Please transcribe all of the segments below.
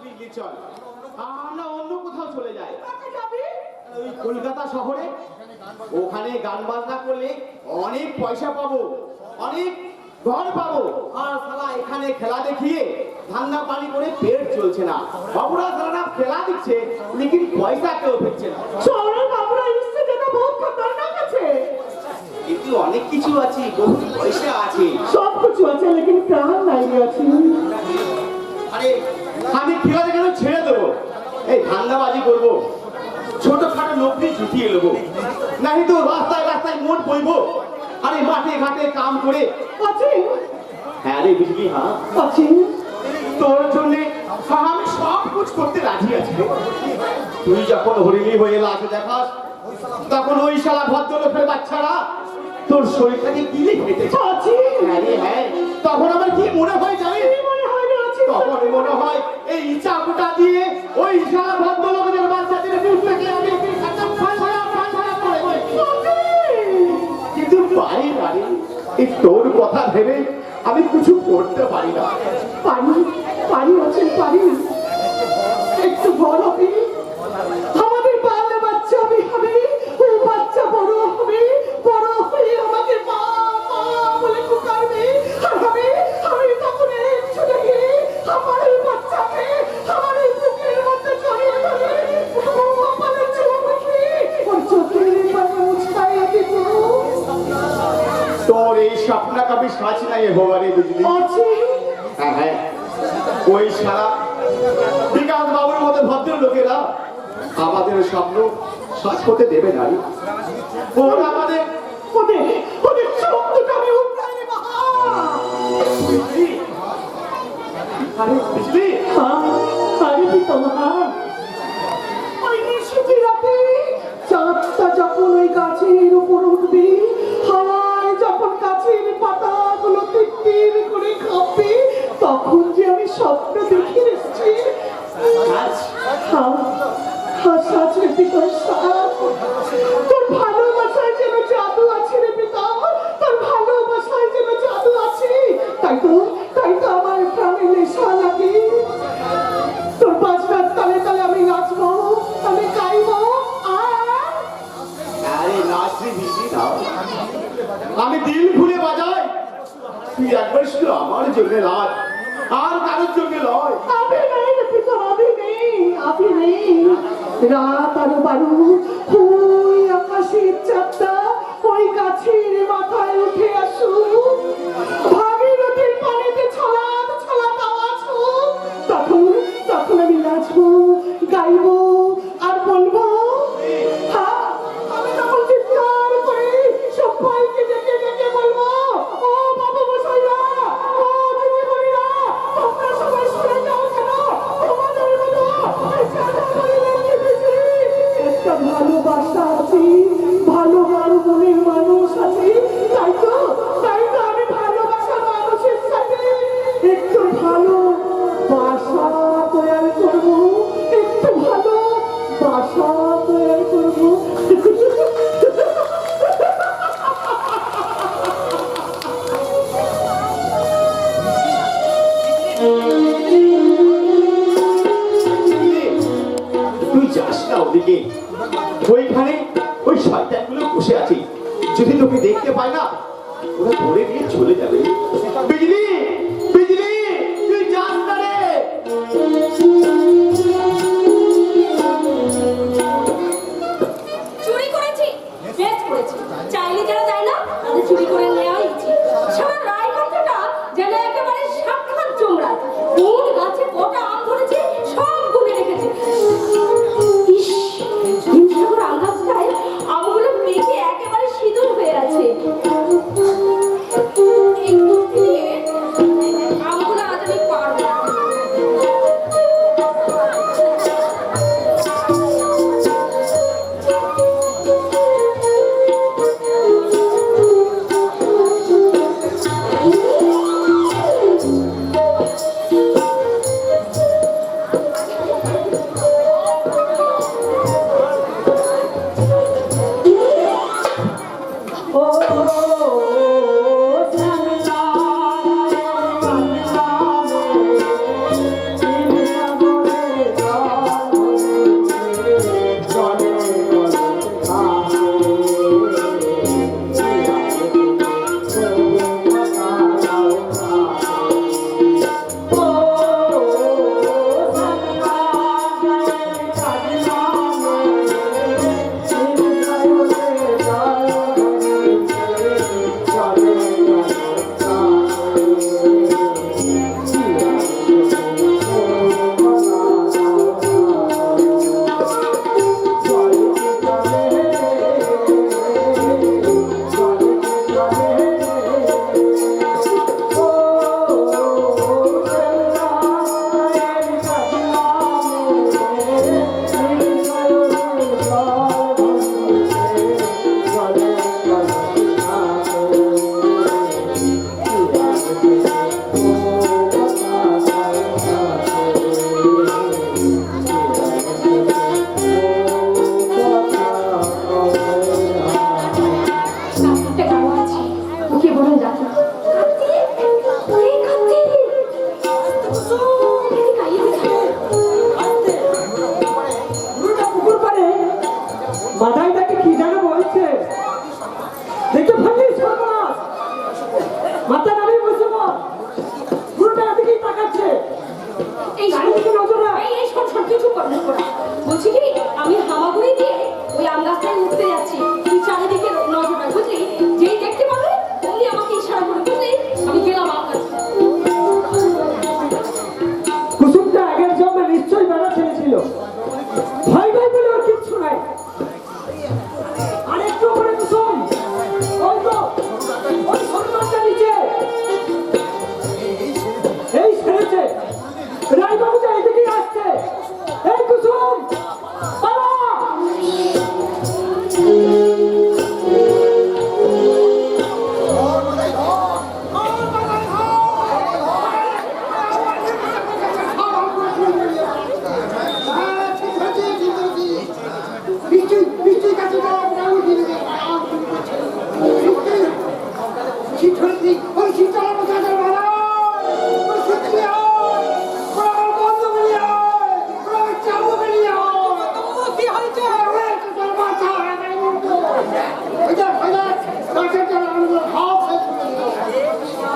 বিজলি চল, আমরা অন্য কোথাও চলে যাই। ওই কলকাতা শহরে, ওখানে গান বাজনা করলে অনেক পয়সা পাবো, অনেক ঘর পাবো। আর সালা এখানে খেলা দেখিয়ে ধান্দা পানি করে পেট চলছে না। বাবুরা সারা খেলা দিচ্ছে, লেকিন পয়সা কেউ ফেলছে না। শহরের বাবুরা ইচ্ছে যেটা বহুত খতরনাক আছে। কিন্তু অনেক কিছু আছে, বহুত পয়সা আছে, সব কিছু আছে, লেকিন প্রাণ নাই আছে। আরে আমি খেলা কেন ছেড়ে দেবো, এই ধান্দাবাজি করবো, ছোটখাটো নৌকরি জুটিয়ে নেবো, নাহি তো রাস্তায় রাস্তায় মোট বইবো, আরে মাঠে ঘাটে কাম করে আছে। হ্যাঁ রে বিজলি, হ্যাঁ আছে। তোর জন্য আমি সব কিছু করতে রাজি আছি। তুই যখন হরিণী হয়ে লাশ দেখাস, তখন ওই শালা ভদ্রলোকের বাচ্চারা তোর শরীরটাকে গিলে খেতেছে। হ্যাঁ রে হ্যাঁ, তখন আমার কি মনে হয় জানি, তখন মনে হয় এই চাকুটা দিয়ে ওই শালা ভদ্রলোকের বাচ্চাদের বুক থেকে আমি কিন্তু পারি না রে, এই তোর কথা ভেবে আমি কিছু করতে পারি না। পারি পারি আছে, পারি একটু বড় হবে, আমাদের বাল বাচ্চা আমি হবে, ও বাচ্চা বড় হবে, বড় হয়ে আমাকে মা মা বলে পুকারবে, আর আমি তখন ছুটে গিয়ে আমার এই বাচ্চাকে আমার এই বুকের মধ্যে জড়িয়ে ধরে আমার চোখে ওর চোখের পানি মুছাইয়া দিব। তোর এই স্বপ্ন কবি সাজ নাই হবারে বুঝলি? হ্যাঁ হ্যাঁ, ওই সারা বিকাশ বাবুর মতো ভদ্র লোকেরা আমাদের স্বপ্ন সাজ করতে দেবে না। ওরা আমাদের ওদের শব্দটা আমি উঠলাই রে বাবা। আরে বুঝলি, আরে পিতামহা, ওই নিশুতি রাতে চাঁদটা যখন ওই গাছের উপর উঠবে, হাওয়ায় যখন গাছের পাতাগুলো তিত্তির করে কাঁপবে, তখন যে আমি স্বপ্ন দেখে এসেছি। সাজ রে পিতা, তোর ভালোবাসায় যেন জাদু আছে রে পিতা, তোর ভালোবাসায় যেন জাদু আছে। তাই তো আমার প্রাণে নেশা লাগে। তোর বাজনার তালে তালে আমি নাচবো, আমি গাইবো। আরে নাচ রে বুঝলি না, আমি দিল খুলে বাজাই, তুই একবার শুধু আমার জন্য নাচ, আর কারোর জন্য নয়। আমি নেই রে পিতা, আমি নেই। রাত আরো বারু, ওই আকাশের চাঁদটা ওই গাছের মাথায় উঠে আসু, ভাগীরথীর পানিতে ছলাৎ ছলাৎ আওয়াজ হোক, তখন আমি নাচবো, গাইবো আর বলবো। হ্যাঁ, আমি তখন চিৎকার করে সবাইকে ডেকে ডেকে বলবো, ও বাবা মশাইরা, ও দিদিমণিরা, তোমরা সবাই শুনে যাও কেন, তোমাদের মতো একটা ভালোবাসা আছে, ভালো ভালো মনের মানুষ আছে। তাই তো আমি ভালোবাসার মানুষের সাথে একটু ভালো বাসা তৈরি করবো, একটু ভালো বাসা তৈরি করবো। তুই যাস না ওদিকে, ওইখানে ওই শয়তানগুলো বসে আছে, যদি তোকে দেখতে পায় না ওরা ধরে নিয়ে চলে যাবে। বিজলি বিজলি, তুই যাস না রে। চুরি করেছি, বেশ করেছি, চাইলে যারা যায় না তাদের চুরি করে নেওয়া উচিত। সারা রায়গঞ্জটা যেন একেবারে সাক্ষাৎ চোমরা, কোন গাছে কটা আম ধরেছে সব গুনে রেখেছে। ইস, হিমসাগর আম গাছটায় আমগুলো পেকে একেবারে সিঁদুর হয়ে আছে। একটা গান আছে, ওকে বলে যাচ্ছে পুকুর পারে মাথায় তাকে কি যেন বলছে, দেখতে ফেললি সর্বনাশ, মাথা নামিয়ে বসে বল, পুরোটা দিকেই তাকাচ্ছে, এই গাড়ি দিকে নজর রাখ। এই এই শোন কিছু কর না করা। বলছি কি আমি হামাগুড়ি দিয়ে ওই আম গাছটায় উঠতে যাচ্ছি, তুই চারিদিকে নজর রাখ বুঝলি, যেই দেখতে পাবে অমনি আমাকে ইশারা করে বুঝলি, আমি গেলাম আম গাছে। কুসুমটা আগের জন্মে নিশ্চয়ই বেড়া ছেড়েছিল, ভয় ভয় বলে ওর কিচ্ছু নাই। আর একটু করে কুসুম, ওই তো ওই সরকারটা নিচে এই ছেড়েছে, রায়বাবুটা এদিকেই আসছে, এই কুসুম পালা।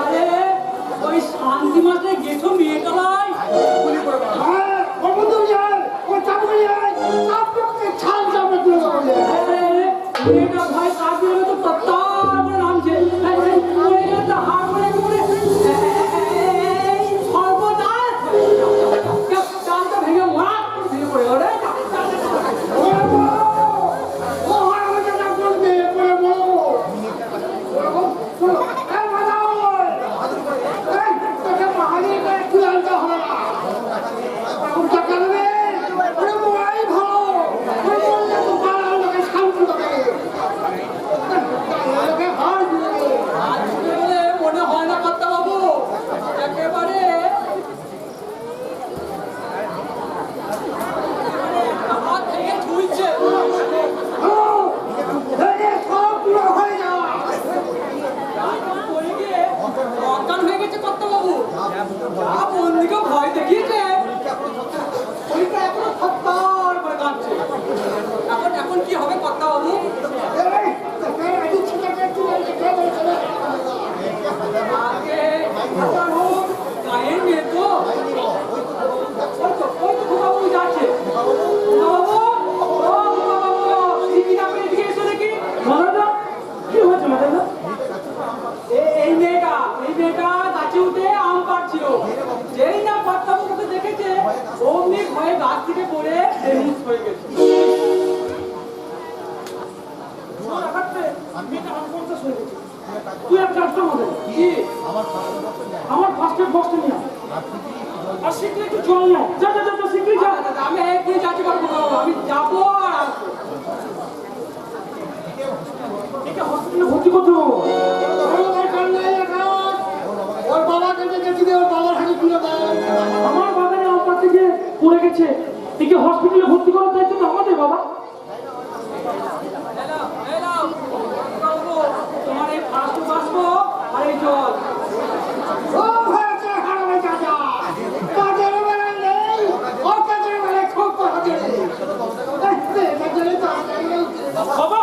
আরে ওই শান্তি মাসে গেছো মেয়েটালাই মেয়েটা ভাই কাজের তো তত্তার করে নামছে পড়ে গেলে তো হাড় করে পড়ে সর্বনাশ চালটা ভেঙে মারা ভেঙে পড়ে ওরে মনে হয় না কর্তা বাবু একেবারে হাত থেকে ছুঁইছে পড়ে গিয়ে অজ্ঞান হয়ে গেছে কর্তা বাবু যা বন্দিকে ভয় দেখিয়েছে শরীরটা এখনো থরথর করে কাঁপছে এখন কি হবে কর্তা বাবু আগে একটা হোক গায়ের মেয়ে তো ওই তো বাবু যাচ্ছে বাবু কি নামে এদিকে এসে দেখি মাদাদা কি হয়েছে মাদাদা? এই মেয়েটা গাছে উঠে আম পাড়ছিল যেই না কর্তা বাবুকে দেখেছে অমনি ভয়ে গাছ থেকে পড়ে বেহুশ হয়ে গেছে তুই এক কাজ কর মাদাদা, কি আমার ফার্স্ট এড বক্সটা নিয়ে আয়। আর শিগগিরই একটু জল নাও, যা যা যা শিগগিরই যা। আমি এক্ষুনি যাচ্ছি কর্তা বাবু আমি যাবো আর আসবো একে হসপিটালে ভর্তি করতে হবে। আমার বাগানে আম পাড়তে গিয়ে পড়ে গেছে, একে হসপিটালে ভর্তি করার দায়িত্ব তো আমাদের বাবা। এলাম বাবু তোমার এই ফার্স্ট বাসবো আর এই জল বাবা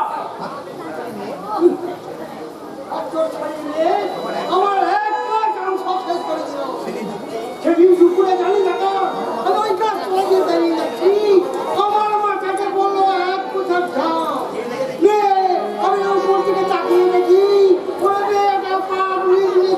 আমার একটা কাম সব শেষ করে দিল সেদিন দুপুরে জানি না আমি ওই কাজ করে দিয়ে দাঁড়িয়ে যাচ্ছি আমার মাথাকে বললো এক কোথাও খাও আমি ওই মূর্তিকে তাকিয়ে দেখি ওরা একটা পা বুড়ি বুড়ি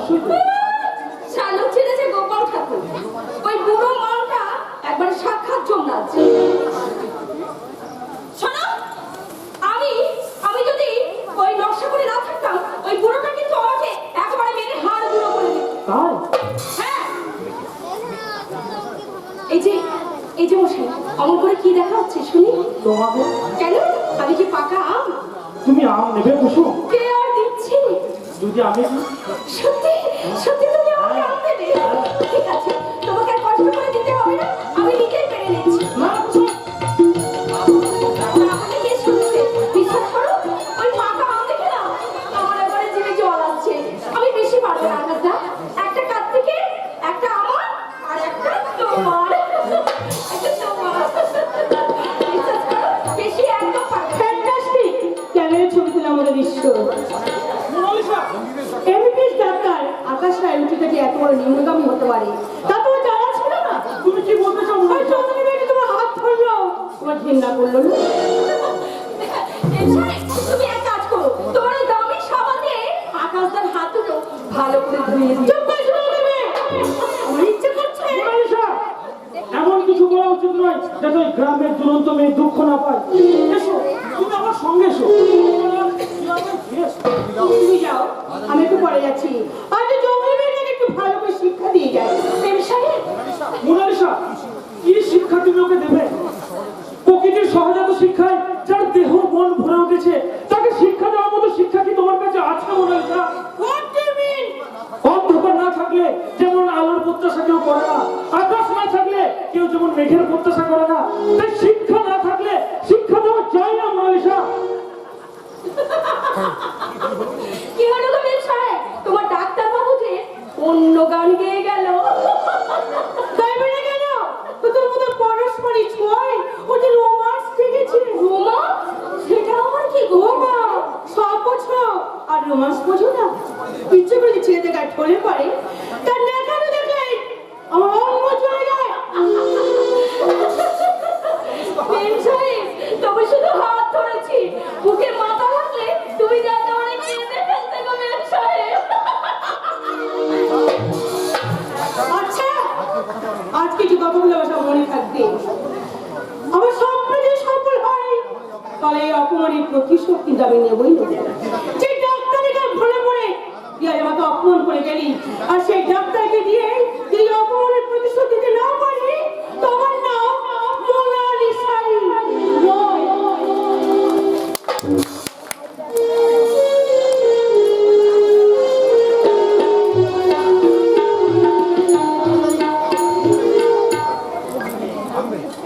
অবশ্যই দেবো। শালুক ছেড়েছে গোপাল ঠাকুর, ওই বুড়ো মালটা একবার সাক্ষাৎ যমরাজ। শোনো, আমি যদি ওই নকশা করে না থাকতাম, ওই বুড়োটা কিন্তু আমাকে একেবারে মেরে হাড় গুঁড়ো করে দিত। তাই হ্যাঁ, এই যে মশাই, অমন করে কি দেখা হচ্ছে শুনি? তোমাকে কেন, আমি কি পাকা আম? তুমি আম নেবে কুসুম? কে আর দিচ্ছি? যদি আমি সত্যি সত্যি তুমি আমাকে আম দেবে? ঠিক আছে, তোমাকে আর কষ্ট করে দিতে হবে না, আমি নিজেই পেরে নিচ্ছি। তাহলে কে শুনছে? বিশ্বাস করো, ওই পাকা আম দেখে না আমার এবারে জিভে জল আসছে। আমি বেশি পারবো না আকাশদা, একটা কাছ থেকে একটা আমার আর একটা তোমার। একটা তোমার। বিশ্বাস করো, বেশি একদম পারবো না। ফ্যান্টাস্টিক! ক্যামেরার ছবি তুলে আমাদের দৃশ্য। এমবিবিএস ডাক্তার আকাশ রায় উচিতটি এত বড় নিম্নগামী হতে পারে তা তো জানা ছিল না। তুমি কি বলতে চাও? ওই চৌধুরী মেয়েটি তোমার হাত ধরলো, তোমার ঘৃণা করলো না? তুমি এক কাজ করো, তোমার ওই দামি সাবান দিয়ে আকাশদার হাত দুটো ভালো করে ধুয়ে দিও। চুপ করে শুনে নেবে, আমার ইচ্ছে করছে। মোনালিসা, এমন কিছু করা উচিত নয় যাতে ওই গ্রামের দুরন্ত মেয়ে দুঃখ না পায়। এসো, তুমি আমার সঙ্গে এসো। তুমি যাও, আমি একটু পরে যাচ্ছি। আর যে জঙ্গলি মেয়েটাকে একটু ভালো করে শিক্ষা দিয়ে যায়। প্রেম সাহেব, মোনালিসা, কি শিক্ষা তুমি ওকে দেবে? প্রকৃতির সহজাত শিক্ষায় যার দেহ মন ভরে উঠেছে, তাকে শিক্ষা দেওয়ার মতো শিক্ষা কি তোমার কাছে আছে Mona Lisa? What do you mean? অন্ধকার না থাকলে যেমন আলোর প্রত্যাশা কেউ করে না, আকাশ না থাকলে কেউ যেমন মেঘের প্রত্যাশা করে না, তাই শিক্ষা না থাকলে শিক্ষা দেওয়া যায় না মোনালিসা। কি হলো গো প্রেম সাহেব? তোমার ডাক্তার বাবু যে অন্য গান গেয়ে গেল। তাই বলে কেন? তো তোর মতো পরস্পরই ছোঁয় ও যে রোমান্স জেগেছে। রোমা, সেটা আমার কি গো? রোমা সব বোঝো আর রোমান্স বোঝো না? ইচ্ছে করে ছেলে দেখায় ঠলে পড়ে, তার দেখানো দেখলে আমার অঙ্গ চলে যায়। প্রেম সাহেব, তবে শুধু হাত ধরেছি, বুকে মাথা রাখলে তুমি যাতে অনেক কেঁদে ফেলতে গো প্রেম সাহেব। আচ্ছা, আজ কিছু কথাগুলো আমার সব মনে থাকবে। আমার স্বপ্ন যদি সফল হয়, তাহলে এই অপমানের প্রতিশোধ কিন্তু আমি নেবই নেব। যে ডাক্তারের গায়ে ভরে পড়ে তুই আজ আমাকে অপমান করে গেলি, আর সেই ডাক্তারকে দিয়ে যদি অপমানের প্রতিশোধ দিতে না পারি, তোমার নাম মোনালিসাই নয়।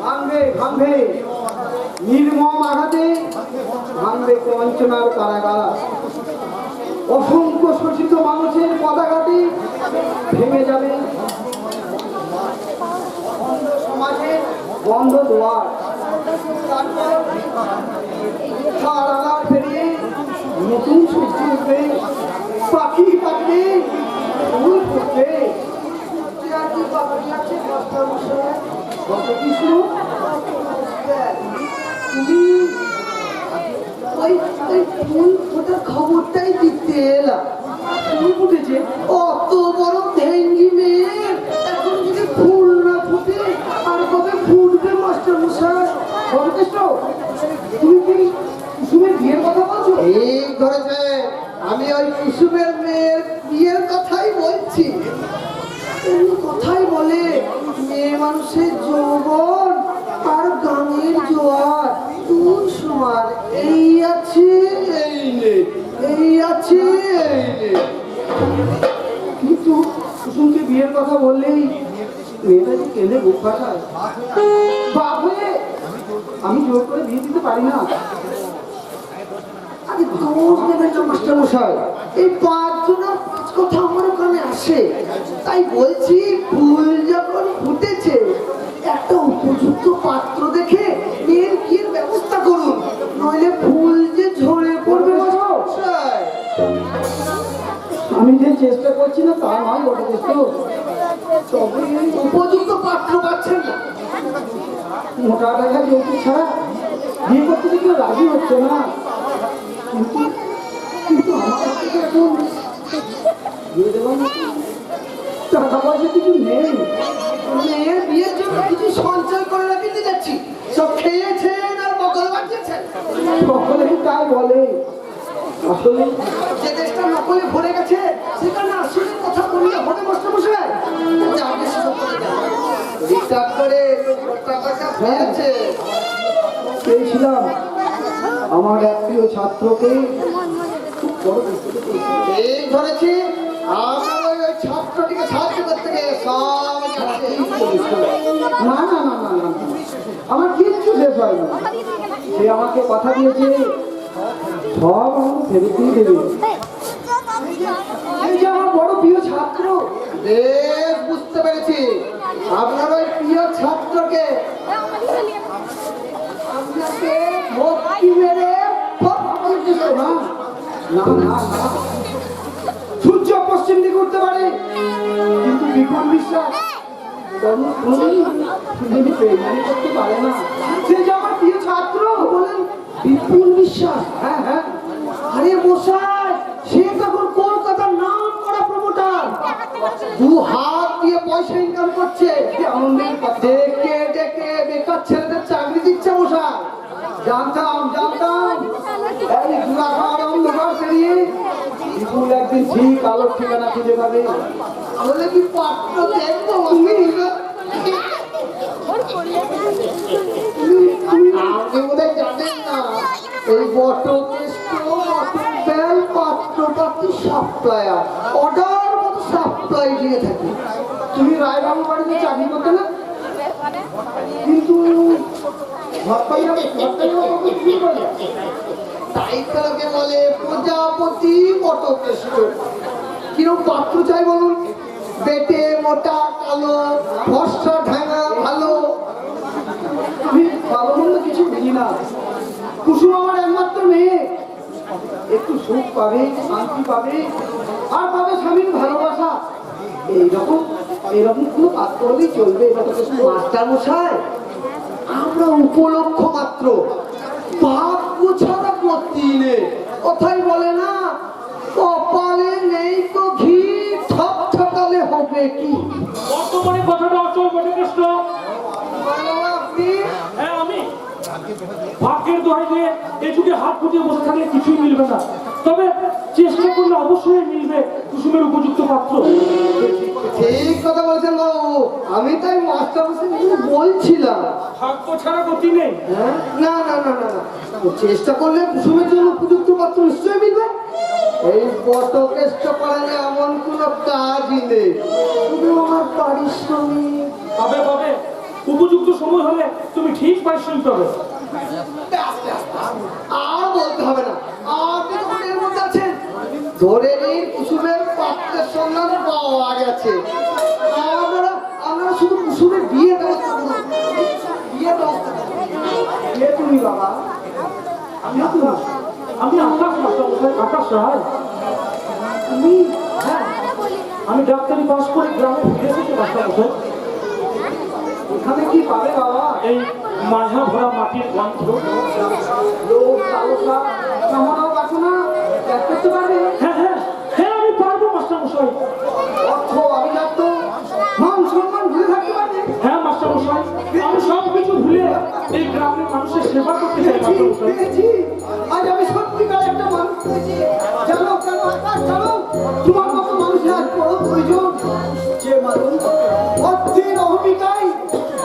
ভাঙবে ভাঙবে নির্মম আঘাতে ভাঙবে বঞ্চনার কারাগার। অসংখ্য শোষিত মানুষের পতাকাটি ভেঙে যাবে অন্ধ সমাজের বন্ধ দুয়ার। তারপর কারাগার পেরিয়ে নতুন সূর্য উঠবে, পাখি পাখবে, ফুল ফুটবে। কি পাখি আছে মাস্টার মশাই? কৃষ্ণ, তুমি ওই ফুল ফোটার খবরটাই দিতে এলাম। ফুল ফুটেছে? অত বড় ভেঙ্গি মেয়ে এখন যদি ফুল না ফুটে আর কবে ফুটবে মাস্টার মশাই? কৃষ্ণ, তুমি কি কুসুমের বিয়ের কথা বলছো? এই ধরেছে, আমি ওই কুসুমের মেয়ের বিয়ের কথাই বলছি। কথাই বলে মেয়ে মানুষের যৌবন আর গানের জোয়ার কোন সময় এই আছে এই নেই, এই আছে এই নেই। কিন্তু কুসুমকে বিয়ের কথা বললেই মেয়েটা যে কেঁদে বুক ফাটায়। বাপ হয়ে আমি জোর করে বিয়ে দিতে পারি না। আরে দোষ দেবেন না মাস্টার মশাই, এই 5 জনের 5 কথা আমার ওখানে আসে। তাই বলছি ফুল যখন ফুটেছে একটা উপযুক্ত পাত্র দেখে মেয়ের বিয়ের ব্যবস্থা করুন, নইলে ফুল যে ঝরে পড়বে মাস্টার মশাই। আমি যে চেষ্টা করছি না তা নয় ওটা দেখো, তবে উপযুক্ত পাত্র পাচ্ছেন না। মোটা টাকা যৌতুক ছাড়া বিয়ে করতে কেউ রাজি হচ্ছে না। কিন্তু আমার কাছে এখন বিয়ে দেবো না? টাকা পয়সা কিছু নেই, মেয়ের বিয়ের জন্য কিছু সঞ্চয় করে রাখতে যাচ্ছি, সব খেয়েছেন আর বকল বাঁচিয়েছেন। সকলেই তাই বলে, আসলে যে দেশটা নকলে ভরে গেছে সেখানে আসলে কথা বললে হবে মাস্টারমশাই। যাকে সেসব করে যান। রিটার্ন করে টাকাটা পেয়েছে। পেয়েছিলাম আমার এক প্রিয় ছাত্রকে খুব বড় বিপদে পড়েছে। এই ধরেছি আমার ওই ছাত্রটিকে সাহায্য করতে গিয়ে সব যাচ্ছে। না না না না না, আমার কিচ্ছু শেষ হয় না। সে আমাকে কথা দিয়েছে সব আমাকে ফেরত দিয়ে দেবে। এই যে আমার বড় প্রিয় ছাত্র, বেশ বুঝতে পেরেছি আপনার ওই প্রিয় ছাত্রকে আপনাকে ভর্তি মেরে ফটফট দিল না। না না না, সূর্য পশ্চিম দিকে উঠতে পারে কিন্তু বিপুল বিশ্বাস কোনোদিনই প্রেরণা করতে পারে না। সে যে আমার প্রিয় ছাত্র বলেন বিপুল বিশ্বাস। হ্যাঁ হ্যাঁ, আরে মশাই সে তখন কলকাতার নাম করা প্রমোটার, 2 হাত দিয়ে পয়সা ইনকাম করছে। আনন্দের কথা ডেকে ডেকে বেকার ছেলেদের চাকরি দিচ্ছে মশাই। জানতাম জানতাম এই দুরাঘাট অন্ধকার পেরিয়ে বিপুল একদিন ঠিক আলোর ঠিকানা খুঁজে পাবে। তাহলে কি পাত্র দেখবো? আপনি বোধহয় জানেন না এই বটকেষ্ট বেল পাত্রপাত্রী সাপ্লায়ার, অর্ডার মতো সাপ্লাই দিয়ে থাকে। তুমি রায়বাবু বাড়িতে চাকরি করতে না, কিন্তু তাই তো লোকে বলে প্রজাপতি বটকেষ্ট। কিরকম পাত্র চাই বলুন? বেটে মোটা কালো ফর্সা ঢাঙা ভালো। আমি ভালো মন্দ কিছু বুঝি না, কুসুম আমার একমাত্র মেয়ে, একটু সুখ পাবে, শান্তি পাবে, আর পাবে স্বামীর ভালোবাসা। এইরকম কোনো পাত্র হলেই চলবে। মাস্টার মশাই আমরা উপলক্ষ মাত্র, ভাগ্য ছাড়া গতি নেই। কথাই বলে না কপালে নেই তো ঘি, ঠক ঠকালে হবে কি? বর্তমানে কথাটা অচল বটকেষ্ট। আপনি হ্যাঁ আমি ভাগ্যের দোহাই দিয়ে এই যুগে হাত ফুটিয়ে বসে থাকলে কিছুই মিলবে না, তবে চেষ্টা করলে অবশ্যই মিলবে কুসুমের উপযুক্ত পাত্র। ঠিক কথা বলেছেন বাবু, আমি তাই মাস্টার বলছিলাম ভাগ্য ছাড়া গতি নেই। হ্যাঁ? না না না না না, চেষ্টা করলে কুসুমের জন্য উপযুক্ত পাত্র নিশ্চয়ই মিলবে। এই বটকেষ্ট করালে এমন কোনো কাজই নেই, শুধু আমার পারিশ্রমিক। পাবে পাবে, উপযুক্ত সময় হলে তুমি ঠিক পারিশ্রমিক পাবে। আর বলতে হবে না, আপনি তখন এর মধ্যে আছেন। ধরে নিন কুসুমের পাত্রের সন্ধান পাওয়া গেছে। আপনারা শুধু কুসুমের বিয়ের ব্যবস্থা করুন। বিয়ের ব্যবস্থা কে তুমি বাবা? আমি আকাশ, আমি আকাশ মাস্টারমশাই, আকাশ রায়। তুমি? হ্যাঁ, আমি ডাক্তারি পাস করে গ্রামে ফিরে এসেছি মাস্টারমশাই। ওখানে কি পাবে বাবা? এই মাঝা ভরা মাটির গন্ধ, লোক তালসা সামানাও পাবো না, ত্যাগ করতে পারবে? হ্যাঁ হ্যাঁ হ্যাঁ আমি পারবো মাস্টারমশাই। অর্থ অভিজাত মান সম্মান ভুলে থাকতে পারবে? হ্যাঁ মাস্টারমশাই, আমি সব কিছু ভুলে এই গ্রামের মানুষের সেবা করতে চাই মাস্টারমশাই। পেয়েছি, আজ আমি সত্যিকার একটা মানুষ পেয়েছি। জানো কেন আকাশ, জানো তোমার মতো মানুষের আজ বড় প্রয়োজন। যে মানুষ অর্থের অহমিকায়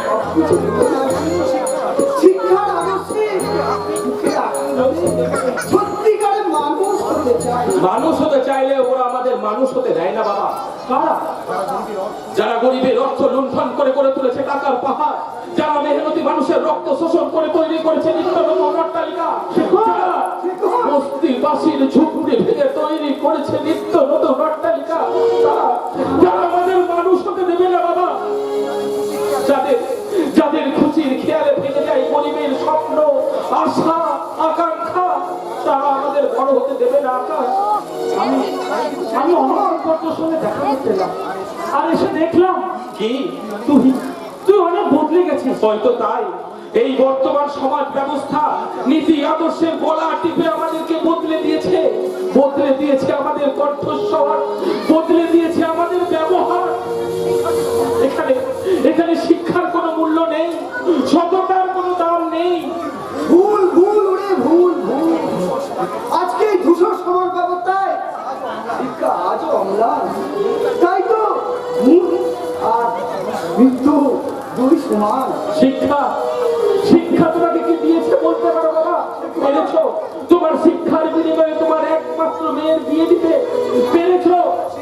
সবকিছু ভুলে যায়, শিক্ষার আদর্শে সুখে আনন্দে সত্যিকারের মানুষ হতে চায়। মানুষ হতে চাইলে ওরা আমাদের মানুষ হতে দেয় না বাবা। কারা? যারা গরিবের অর্থ লুণ্ঠন করে করে তুলেছে টাকার পাহাড়, যারা মেহনতি মানুষের রক্ত শোষণ করে তৈরি করেছে নিত্য নতুন অট্টালিকা, যারা বস্তির বাসির ঝুপড়ি ভেঙে তৈরি করেছে নিত্য নতুন অট্টালিকা, যারা আমাদের মানুষ হতে দেবে না বাবা। যাদের খুশির খেয়ালে ভেঙে যায় গরিবের স্বপ্ন, আশা, আকাঙ্ক্ষা, তারা আমাদের বড় হতে দেবে না আকাশ। আমি অনেক সঙ্গে দেখা করতে এলাম, আর এসে দেখলাম কি তুই অনেক বদলে গেছিস। হয়তো তাই এই বর্তমান সমাজ ব্যবস্থা নীতি আদর্শের গলা টিপে আমাদেরকে বদলে দিয়েছে। বদলে দিয়েছে আমাদের কণ্ঠস্বর, বদলে দিয়েছে আমাদের ব্যবহার। এখানে এখানে শিক্ষার কোনো মূল্য নেই, সততার কোনো দাম নেই। ভুল ভুল ওরে ভুল ভুল। আজকে এই ধূসর সমাজ ব্যবস্থায় শিক্ষা আজও অম্লান। তাই তো মূল আর মৃত্যু দুই সমান। শিক্ষা শিক্ষা তোমাকে কি দিয়েছে বলতে পারো বাবা? পেরেছো তোমার শিক্ষার বিনিময়ে তোমার একমাত্র মেয়ের বিয়ে দিতে? পেরেছো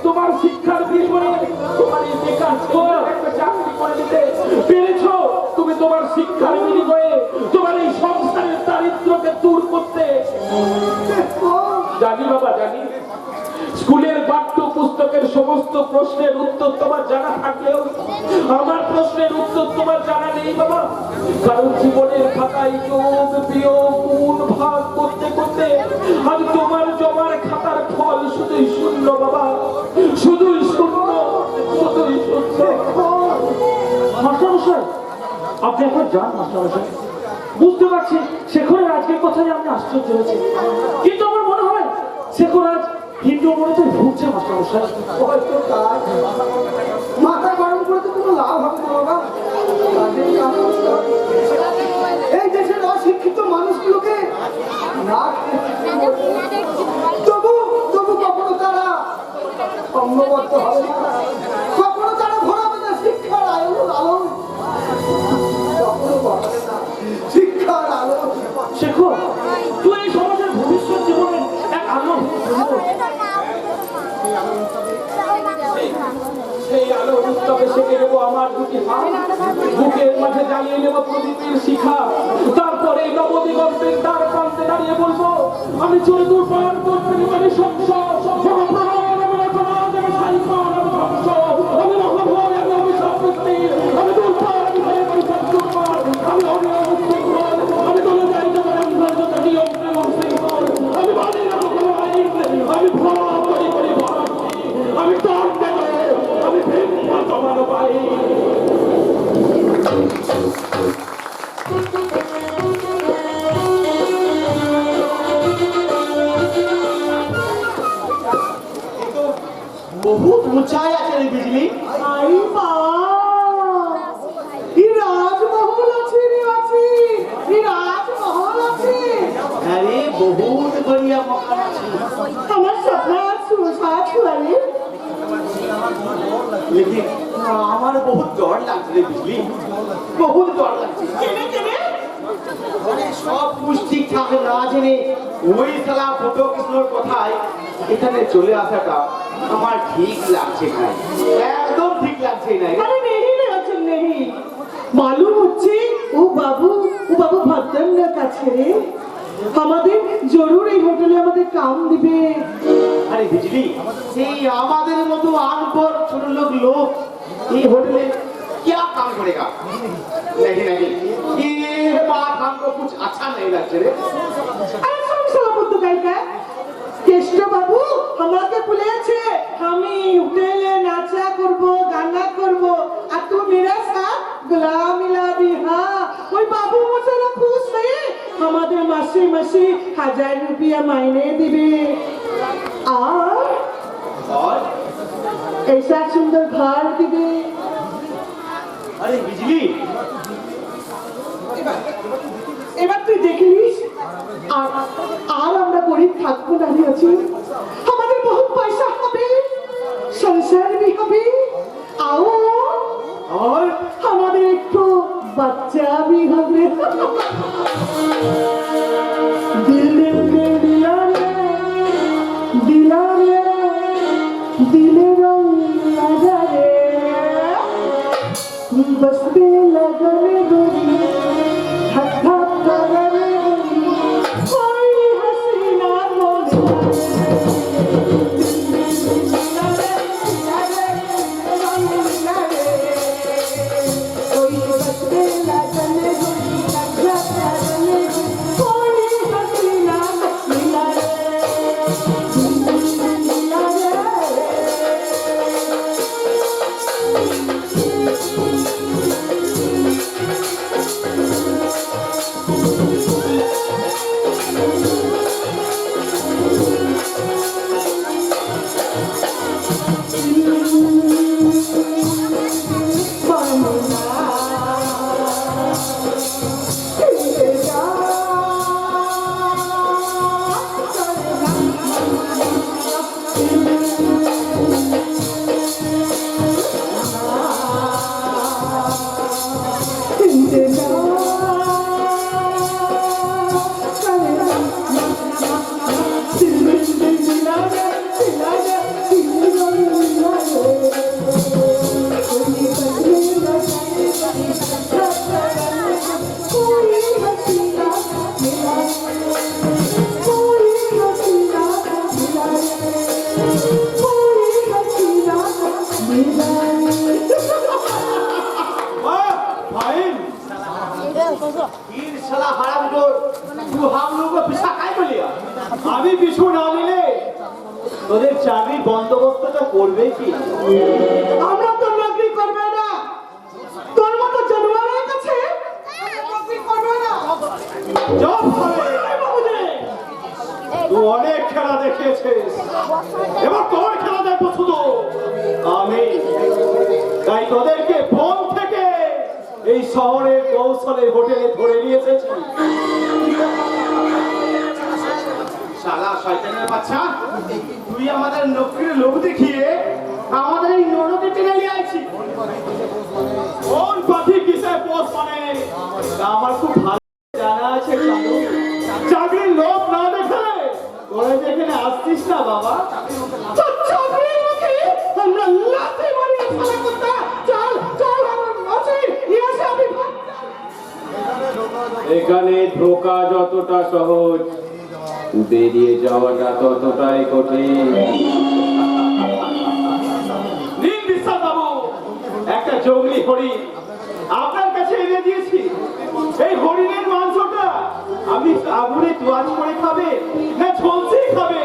তোমার শিক্ষার বিনিময়ে তোমার এই বেকার ছেলের একটা চাকরি করে দিতে? পেরেছো তুমি তোমার শিক্ষার বিনিময়ে তোমার এই সংসারের দারিদ্র্যকে দূর করতে? জানি বাবা, জানি স্কুলের পাঠ্য পুস্তকের সমস্ত প্রশ্নের উত্তর তোমার জানা থাকলেও আমার প্রশ্নের উত্তর তোমার জানা নেই বাবা। কারণ জীবনের খাতায় যোগ বিয়োগ গুণ ভাগ করতে করতে আজ তোমার জমার খাতার ফল শুধুই শূন্য বাবা, শুধুই শূন্য, শুধুই শূন্য। মাস্টারমশাই, আপনি এখন যান মাস্টারমশাই। বুঝতে পারছি শেখরের আজকের কথাই আমি আশ্চর্য হয়েছি, কিন্তু আমার মনে হয় শেখর আজ হিন্দু মনেতে ভুগছে মাস্টারমশাই। হয়তো তাই। মাথা গরম করে তো কোনো লাভ হবে না বাবা। তাদের কারণ এই দেশের অশিক্ষিত মানুষগুলোকে না তবু তবু কখনো তারা অঙ্গবদ্ধ হবে না, কখনো তারা ভরাবে না শিক্ষার আলো আলো, কখনো ভরাবে না শিক্ষার আলো। শেখর, তুই এই সমাজের ভবিষ্যৎ জীবনের এক আলো। সেই আলো উত্তবে সেকে নেবো আমার দুটি হাত, বুকের মাঝে জ্বালিয়ে নেবো প্রদীপের শিখা। তারপরে নবদিগন্তের দ্বার প্রান্তে দাঁড়িয়ে বলবো, আমি চলে দূর পার করতে আমি সংসার, আমি মহাভয়, আমি অভিশাপী, আমি দূর পার, আমি অনিয়ম, আমি চলে যাই নিয়ম প্রেম শৃঙ্খল, আমি মানি না কোনো আইন, আমি ভয় করি করি ভয়, আমি দণ্ড করে, আমি ভিন্ন তোমার পাই। বহুত উঁচাই আছে রে বিজলি। আই মা, এই রাজমহল আছে রে, আছে এই রাজমহল আছে। আরে বহুত বড়িয়া মকান আছে। আমার সপনা সুসাজ वाले लेकिन আমার বহুত ডর লাগছে রে বিজলি, বহুত ডর লাগছে। কেনে কেনে মানে সব পুষ্টি থাকে না জেনে ওই শালা ফটো কৃষ্ণর কথায় এখানে চলে আসাটা আমার ঠিক লাগছে না, একদম ঠিক লাগছে না। अरे नहीं रे अचल नहीं मालूम হচ্ছে ও বাবু ভদ্রলোক আছে রে, আমাদের জরুর এই হোটেলে আমাদের কাম দিবে। আরে বিজলি, এই আমাদের মতো আনপড় ছোট লোক লোক এই होटले क्या काम करेगा? नहीं नहीं, ये बात हमको कुछ अच्छा नहीं लगता रे। আরে সংসার বন্ধু গায়িকা কেষ্ট বাবু আমাকে বলেছে আমি হোটেলে নাচা করব, গানা করব, আর তুই মেরা সাথ গলা মিলাবি। হ্যাঁ, ওই বাবু মশাইরা খুশ হয়ে আমাদের মাসে মাসে 1000 রুপিয়া মাইনে দিবে, আর ऐसा सुंदर घर दिবে। अरे बिजली, এবার তুই দেখলিস আর আর আমরা গরিব থাকবো না রে আছি, আমাদের বহুত পয়সা হবে, সংসার भी হবে, और আমাদের একটু বাচ্চা भी হবে। দিল দিল দিলা রে, দিলা রে, দিলে রং লাগা রে, বসবে লাগানে গরি धक धक करने लगी, कोई हसीना बोले कोई बसते लगने लगी, धक धक करने लगी, कोई हसीना मिला रे। साला हरामखोर, तू हम लोगों को पिछा काहे को लिया? আমি পিছু না নিলে তোদের চাকরির বন্দোবস্তটা করবে কি? আমরা তো নকরি করবে না, তোর মতো জানোয়ারের কাছে নকরি করবে না। জব হবে বাবুজি, তুই অনেক খেলা দেখিয়েছিস, এবার তোর খেলা দেখবো শুধু আমি। তাই তোদেরকে বন থেকে এই শহরের কৌশলের হোটেলে ধরে নিয়ে এসেছি। শালা শয়তানের বাচ্চা, তুই আমাদের নকরির লোভ দেখিয়ে আমাদের এই নরকে টেনে নিয়ে আইছি। কোন পাখি কিসে পোষ মানে তা আমার খুব ভালো জানা আছে। চাকরির লোভ না দেখালে তোরা যেখানে আসছিস না বাবা, চাকরির মুখে আমরা লাথি মারি শালা কুত্তা। চল চল আমার নাচি ইয়াসে আমি এখানে ঢোকা যতটা সহজ, বেরিয়ে যাওয়াটা ততটাই কঠিন। নীল বিশ্বাস বাবু, একটা জঙ্গলি হরিণ আপনার কাছে এনে দিয়েছি। এই হরিণের মাংসটা আপনি আগুনে তোয়াজ করে খাবে না ঝলসে খাবে,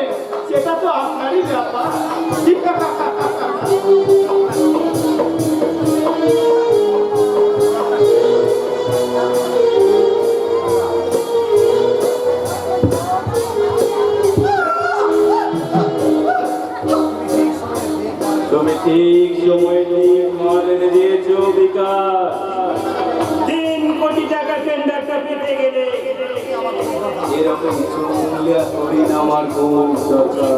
সেটা তো আপনারই ব্যাপার। তুমি ঠিক সময়ে তুমি মাল এনে দিয়েছো বিকাশ। 3 কোটি টাকা টেন্ডারটা পেতে গেলে এরকম চুমুলিয়া হরিণ আমার কোন দরকার?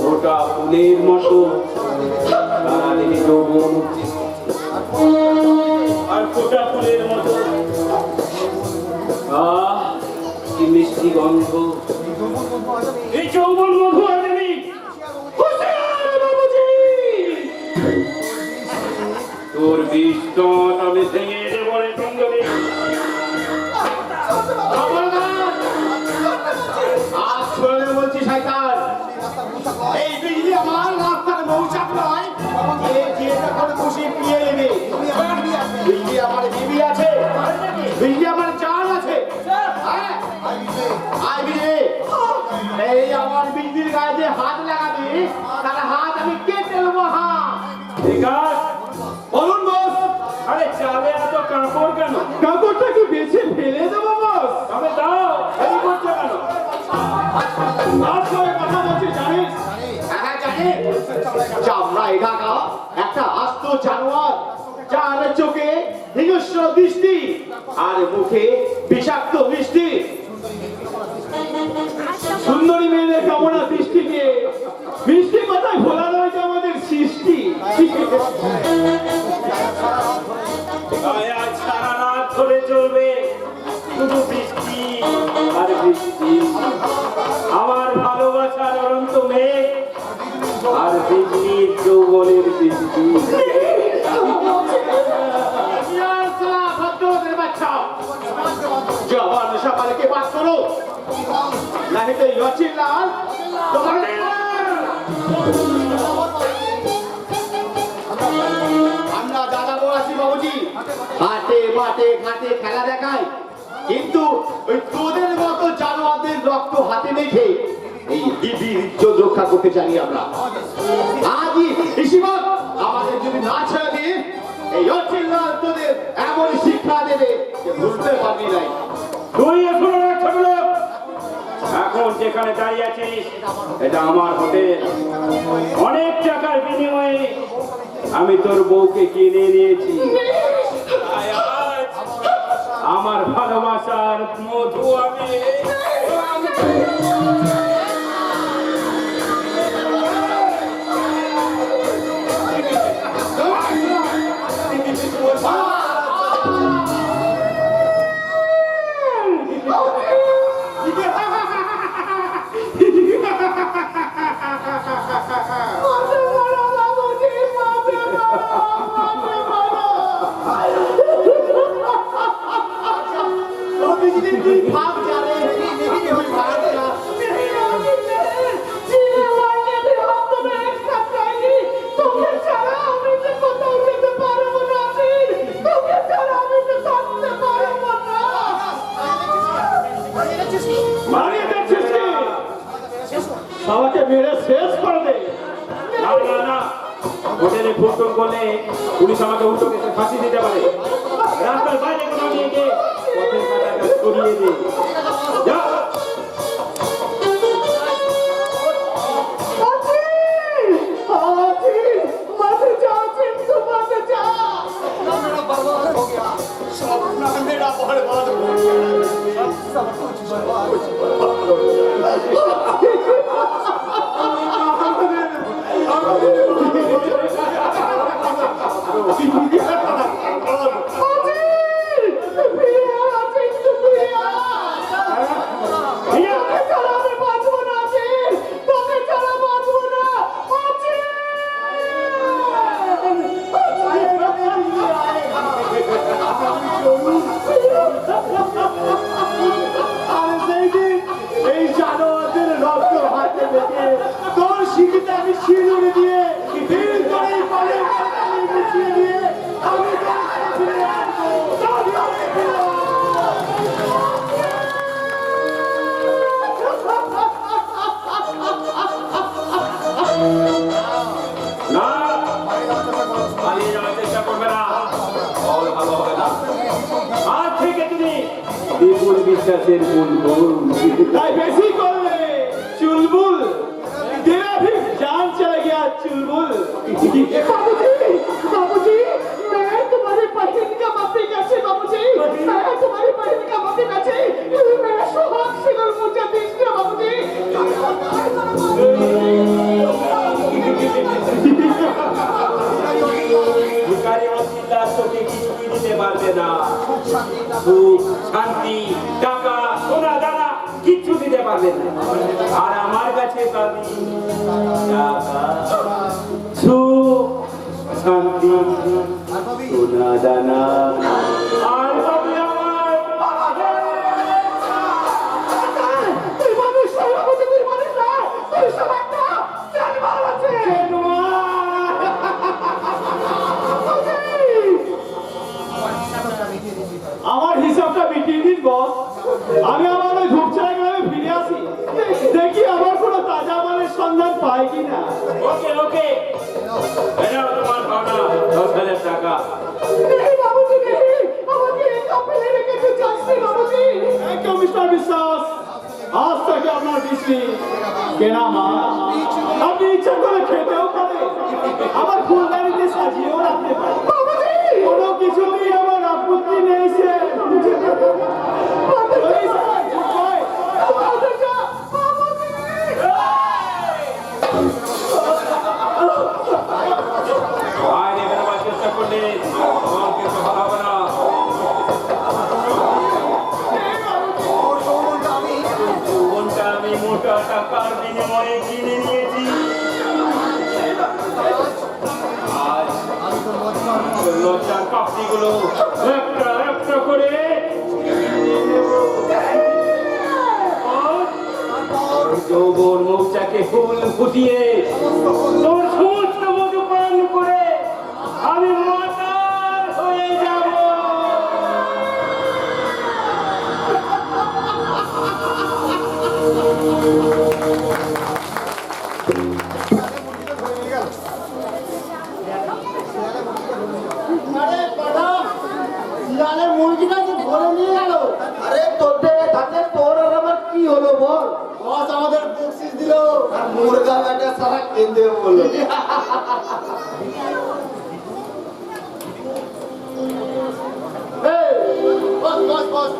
ওটা ফুলের মতো সারাদিন যৌবন, আর ফোটা ফুলের মতো আহ কি মিষ্টি গন্ধ। এই যৌবন মধু আনেনি। তোর বিষ দাঁত আমি ভেঙে দেবো রে জঙ্গলে। আজ ছোড়ে বলছি শয়তান, এই বিজলি আমার রাস্তার মৌচাক নয়, যে যখন খুশি পিয়ে নেবে। বিজলি আমার বিবি আছে, বিজলি আমার জান আছে। হ্যাঁ, আয় বিজলি, এই আমার বিজলির গায়ে যে হাত লাগাবি তার হাত আমি কেটে নেবো। হাত বিকাশ, বলুন বস। আরে চালে এত কাপড় কেন? কাপড়টা কি বেছে ফেলে দেবো বস? তবে দাও, এই করছো কেন? তার সঙ্গে কথা বলছি জানিস? হ্যাঁ জানি, চামড়ায় ঢাকা একটা আস্ত জানোয়ার, যার চোখে হিংস্র দৃষ্টি আর মুখে বিষাক্ত মিষ্টি। সুন্দরী মেয়েদের কামনা দৃষ্টি দিয়ে মিষ্টি কথায় ভোলা রয়েছে আমাদের সৃষ্টি। তাই আজ সারা রাত ধরে চলবে শুধু বৃষ্টি আর বৃষ্টি। আমার ভালোবাসার অনন্ত মেঘ আর বৃষ্টির যৌবনের বৃষ্টি। जवान सवाल के बात करो, नहीं तो योचिन लाल तुम्हारे আমরা দাদা বলাছি বাবুজি, হাটে মাঠে ঘাটে খেলা দেখাই, কিন্তু ওই তোদের মতো জানোয়ারদের রক্ত হাতে মেখে এই দিদির ইজ্জত রক্ষা করতে জানি আমরা। আজই ইসিমত আমাদের যদি না ছেড়ে দিয়ে এই অচিল্লাল তোদের এমন শিক্ষা দেবে যে ভুলতে পারবি নাই। তুই এখনো ছোট লোক, এখন যে যেখানে দাঁড়িয়ে আছিস এটা আমার হোটেল। অনেক টাকার বিনিময়ে আমি তোর বউকে কিনে নিয়েছি। তাই আজ আমার ভালোবাসার মধু আমি ভাগ যাবে মারিয়ে দেখছিস কি? সবাইকে মেরে শেষ করে দে। না না না, হোটেলে ফুটবল করলে পুলিশ আমাকে উল্টো কেসে ফাঁসি দিতে পারে। রাস্তার বাইরে কোথাও নিয়ে গিয়ে পথের কাটা করিয়ে দে। যা। सपना मेरा बर्बाद हो এই জানোয়ারদের রক্ত হাতে দেখে তোর শিখিতে আমি শিলুড়ি দিয়ে দিল করে পালে মুছিয়ে দিয়ে আমি ফিরে আসবো। না, পালিয়ে যাওয়ার চেষ্টা করবে না। ফল ভালো হবে না। আজ থেকে তুমি বিপুল বিশ্বাসের বুলবুল। তাই বেশি করলে চুলবুল तेरा भी जान चला गया चुलबुल। बाबूजी, मैं तुम्हारी बहन का माफी कैसे बाबूजी? मैं तुम्हारी बहन का माफी कैसे? मेरा सुहाग सिंगर मुझे दीजिए बाबूजी। ভিখারি অসিলা তোকে কিছুই দিতে পারবে না। সুখ, শান্তি, টাকা, সোনা দানা কিচ্ছু দিতে পারবে না। আর আমার কাছে পাবি টাকা, সুখ, শান্তি, সোনা দানা। আর পাবি আমার তুই মানুষ নয় বাবুজি, তুই মানুষ নয়, তুই সব একটা জানোয়ার আছে। আমার হিসাবটা মিটিয়ে দিন বস। আমি আমার ওই ধূপছড়া গ্রামে ফিরে আসি, দেখি আমার কোনো তাজা মালের সন্ধান পাই কিনা। ওকে ওকে, এটা তোমার পাওনা 10,000 টাকা। नहीं बाबूजी नहीं, আমাকে একা ফেলে রেখে তুই যাস নি বাবুজি। থ্যাংক ইউ মিস্টার বিশ্বাস। আজ থেকে আপনার বৃষ্টি কেনা মাল আপনি ইচ্ছা করে খেতেও পারে, আবার ফুলদানিতে সাজিয়েও রাখতে পারে। কোনো কিছুতেই আমার আপত্তি নেই সে। আইন এগোবার চেষ্টা করলে তোমার কিছু ভালো হবে না। জীবনটা আমি মোটা টাকার বিনিময়ে কিনে নিয়েছি। আজ লজ্জার কাপড়িগুলো একটা একটা করে যৌবন মৌচাকে ফুল ফুটিয়ে তোর সমস্ত মধু পান করে আমি মাতাল হয়ে যাব। মুরগিটা তো ধরে নিয়ে গেল। আরে তোর তাতে তোর আর আমার কি হলো বল? বস আমার সারা কেঁদে বললো বস বস বস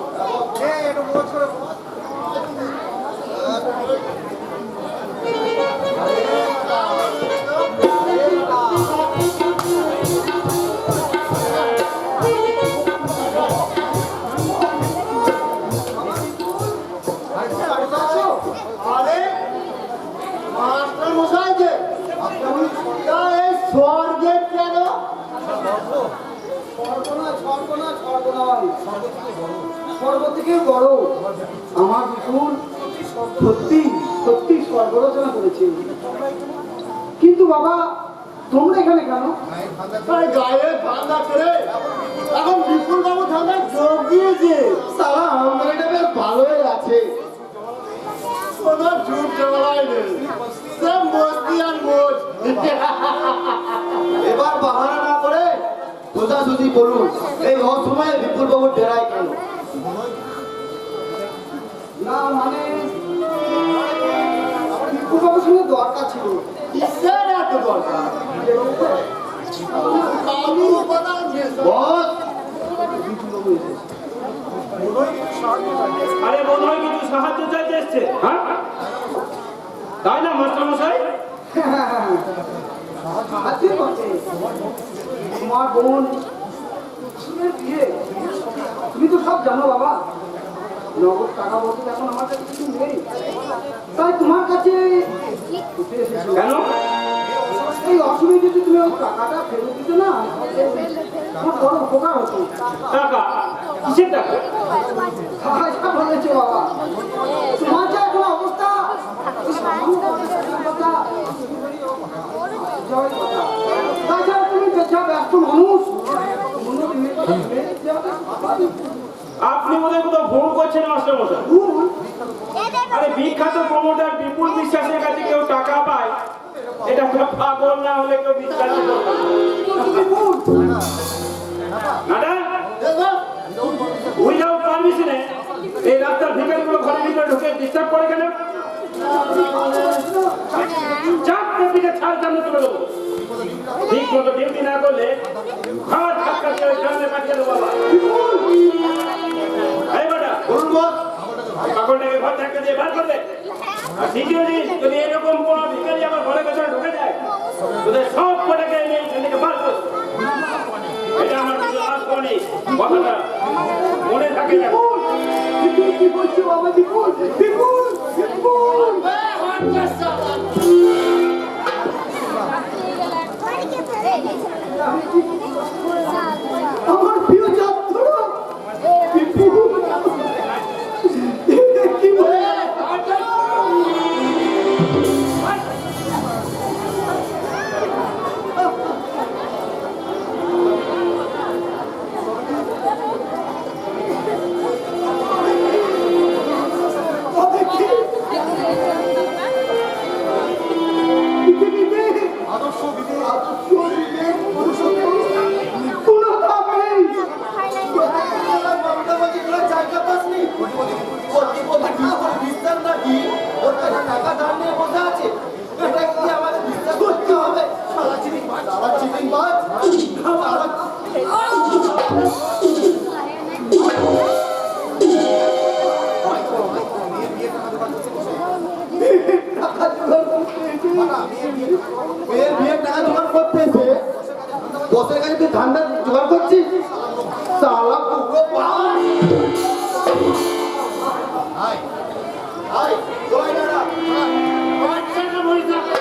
আরে মাস্টার মশাই যে এই স্বর্গে কেন স্বর্গ থেকে বড় আমার বিপুল সত্যি সত্যি স্বর্গ রচনা করেছে। কিন্তু বাবা তোমরা এখানে কেন? আরে গায়ে ঠান্ডা করে এখন বিপুল বাবু ঠান্ডায় যোগ দিয়েছে। সারা আমাদের এটা বেশ ভালোই আছে, কোনো ঝুট ঝামেলাই নেই, সব মস্তি আর মোজ। এবার বাহানা না করে সোজাসুজি বলুন, এই অসময়ে বিপুল বাবুর ডেরায় কেন? না মানে বিপুল বাবুর সঙ্গে দরকার ছিল। কিসের এত দরকার? বাবু বস আরে মনে হয় কিছু সাহায্য চাইতে এসছে, হ্যাঁ তাই না মাস্টার মশাই? সাহায্যের বটে। তোমার বোন বিয়ে তুমি তো সব জানো বাবা, নগদ টাকা বলতে এখন আমার কাছে কিছু নেই, তাই তোমার কাছে কেন? এই অসুবিধা যদি তুমি ওই টাকাটা ফেরত দিতে না আমার বড় উপকার হতো। টাকা? কিসের টাকা? সাহায্য বলেছে বাবা, তোমার যে এখন অবস্থা এই সামান্য টাকার কথা, জয় কথা। তাছাড়া তুমি যা ব্যস্ত মানুষ আপনি বোধহয় কোথাও ভুল করছেন মাস্টার মশাই। আরে বিখ্যাত প্রমোটার বিপুল বিশ্বাসের কাছে কেউ টাকা পায়, এটা পাগল না হলে কেউ বিশ্বাস করবে না। ম্যাডাম উইদাউট পারমিশনে এই রাস্তার ভিখারিগুলো ঘরের ভিতরে ঢুকে ডিস্টার্ব করে কেন? চারটে দিকে ছাড় সামনে তুলে দেবো। ঠিক মতো ডিউটি না করলে ঘর ধাক্কা করে সামনে পাঠিয়ে দেবো বাবা। এই বেটা বলুন বস। পাগলটাকে ঘর ধাক্কা দিয়ে বার করবে। আর দ্বিতীয় দিন যদি এরকম কোনো ভিখারি আমার ঘরের ভেতরে ঢুকে যায়, তোদের সব কটাকে এনে এখান থেকে বার করবে। এটা আমার কিছু আজ করি কথাটা মনে থাকে না। কি বলছো বাবা? বিপুল বিপুল বিপুল আমার প্রিয় ছাত্র বিপুল কি বলে বিয়ের টাকা জোগাড় করতে এসে বসের কাছে তুই ধান্দা জোগাড় করছিস? সালা পুরো বাস। আয় আয় জয় দাদা বাচ্চাটা মরে যাবে।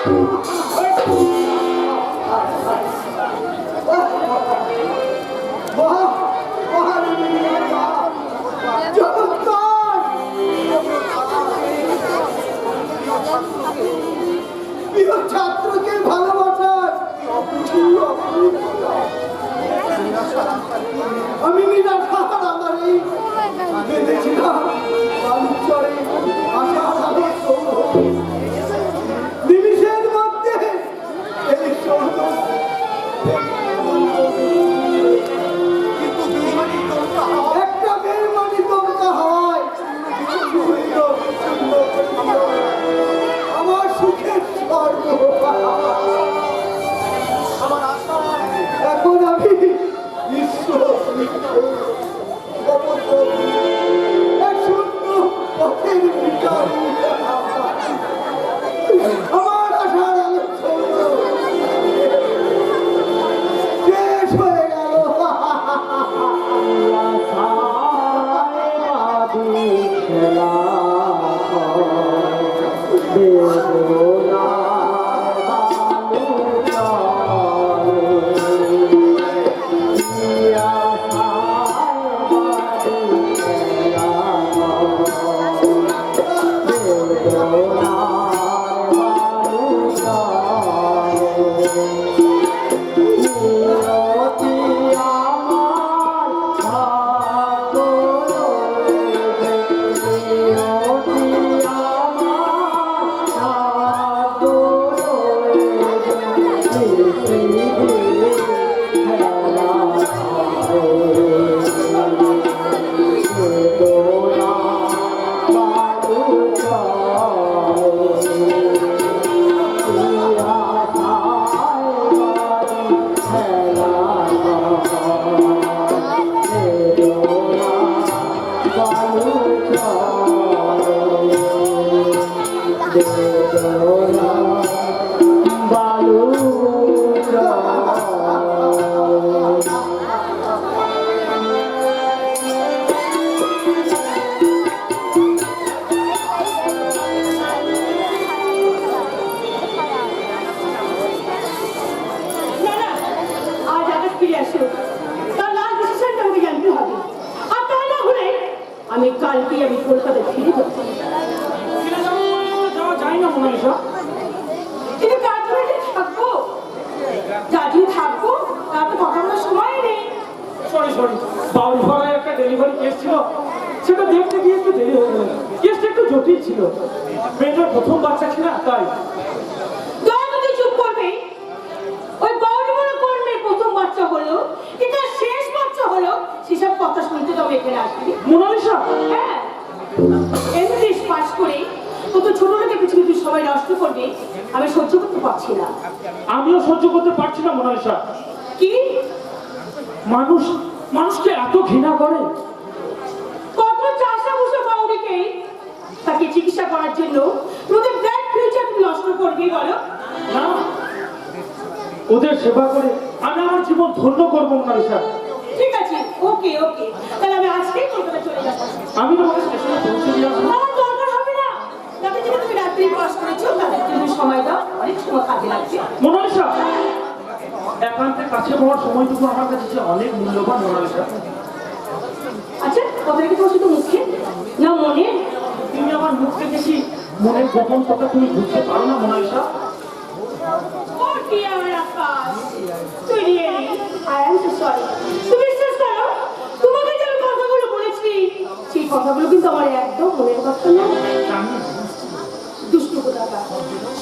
ছাত্রকে ভালোবাসার আমি নিরাশার আমার এই বেঁধেছিলাম বালুচরে নিমিষের মধ্যে এই সৌধ একটা বেরমানি দমকা হয় আমার সুখের স্বর্গ না না, আজ আকাশ ফিরে আসুক, তার লাস্ট ডিসিশনটা আমাকে জানতে হবে। আর তা না হলে আমি কালকেই কলকাতায় ফিরে যাবো। ফিরে যাওয়া যায় না মোনালিসা। কিন্তু তার জন্য যে থাকবো, যার জন্য থাকবো তার তো কথা বলার সময় নেই। সরি বাউল ভাড়ায় একটা ডেলিভারি কেস ছিল, সেটা দেখতে গিয়ে একটু দেরি হয়ে গেল। কেসটা একটু জটিল ছিল, মেয়েটার প্রথম বাচ্চা ছিল তাই। দয়া করে চুপ করবে। ওই বাউরিমার করলে প্রথম বাচ্চা হলো, কিন্তু শেষ বাচ্চা হলো, সেসব কথা শুনতে তো আমি এখানে আসিনি। মোনালিসা, হ্যাঁ, এমবিবিএস পাস করে কত ছোট লোকে পৃথিবীতে সবাই নষ্ট করবে, আমি সহ্য করতে পারছি না। আমিও সহ্য করতে পারছি না মোনালিসা। কি মানুষকে এত ঘৃণা করে? কত চাষা বসে বাউরিকে তাকে চিকিৎসা করার জন্য ওদের ব্রাইট ফিউচার নষ্ট করবে বলো? না, ওদের সেবা করে আমি আমার জীবন ধন্য করবো মোনালিসা। ঠিক আছে, ওকে তাহলে আমি আজকেই কলকাতা চলে যাবো। আমি তোমাকে স্টেশনে পৌঁছে দিয়ে আসবো। আমার দরকার হবে না, তাকে যদি তুমি রাত্রি পাস করেছো তাদের জন্য সময় দাও, অনেক সময় কাজে লাগবে। মোনালিসা, একান্তের কাছে হওয়ার সময়টুকু আমার কাছে যে অনেক মূল্যবান মোনালিসা। আচ্ছা, কথাটা কি তোমার শুধু মুখে না মনে? তুমি আমার মুখকে দেখি মনের গোপন কথা তুমি বুঝতে পারো না মোনালিসা? ওকে আমার আকাশ, তুই really I am so sorry. তুমি বিশ্বাস করো, তোমাকে যে আমি কথাগুলো বলেছি সেই কথাগুলো কিন্তু আমার একদম মনের কথা না। দুষ্টু কোথাকার,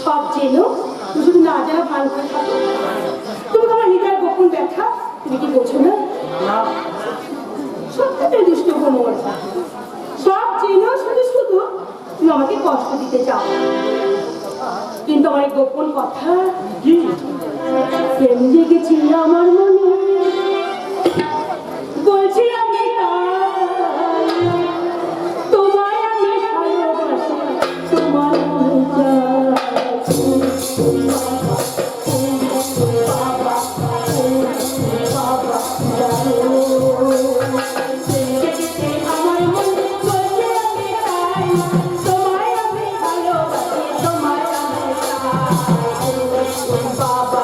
সব জেনো তুমি শুধু না জানা ভান করে থাকো। তুমি আমার হৃদয়ের গোপন ব্যথা তুমি কি বোঝো না? না, সত্যি দুষ্ট কোমর, সব জেনো শুধু তুমি আমাকে কষ্ট দিতে চাও। কিন্তু আমার এই গোপন কথা কি? প্রেম জেগেছি আমার মনে, বলছি আমি তোমায় আমি ভালোবাসি, তোমায় আমি আমার মন বলছে আমি চাই, তোমায় আমি ভালোবাসি, তোমায় আমি বাবা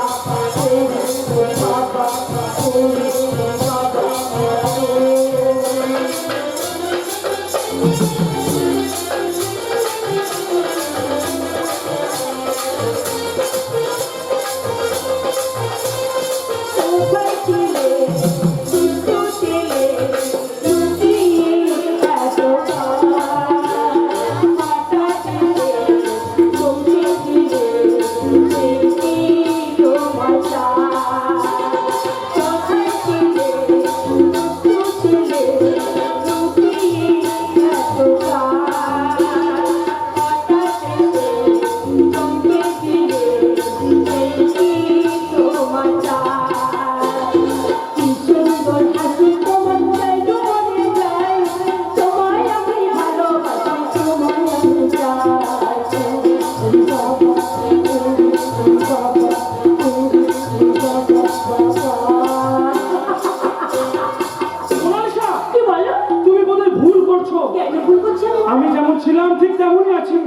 আমি যেমন ছিলাম ঠিক তেমনই আছি।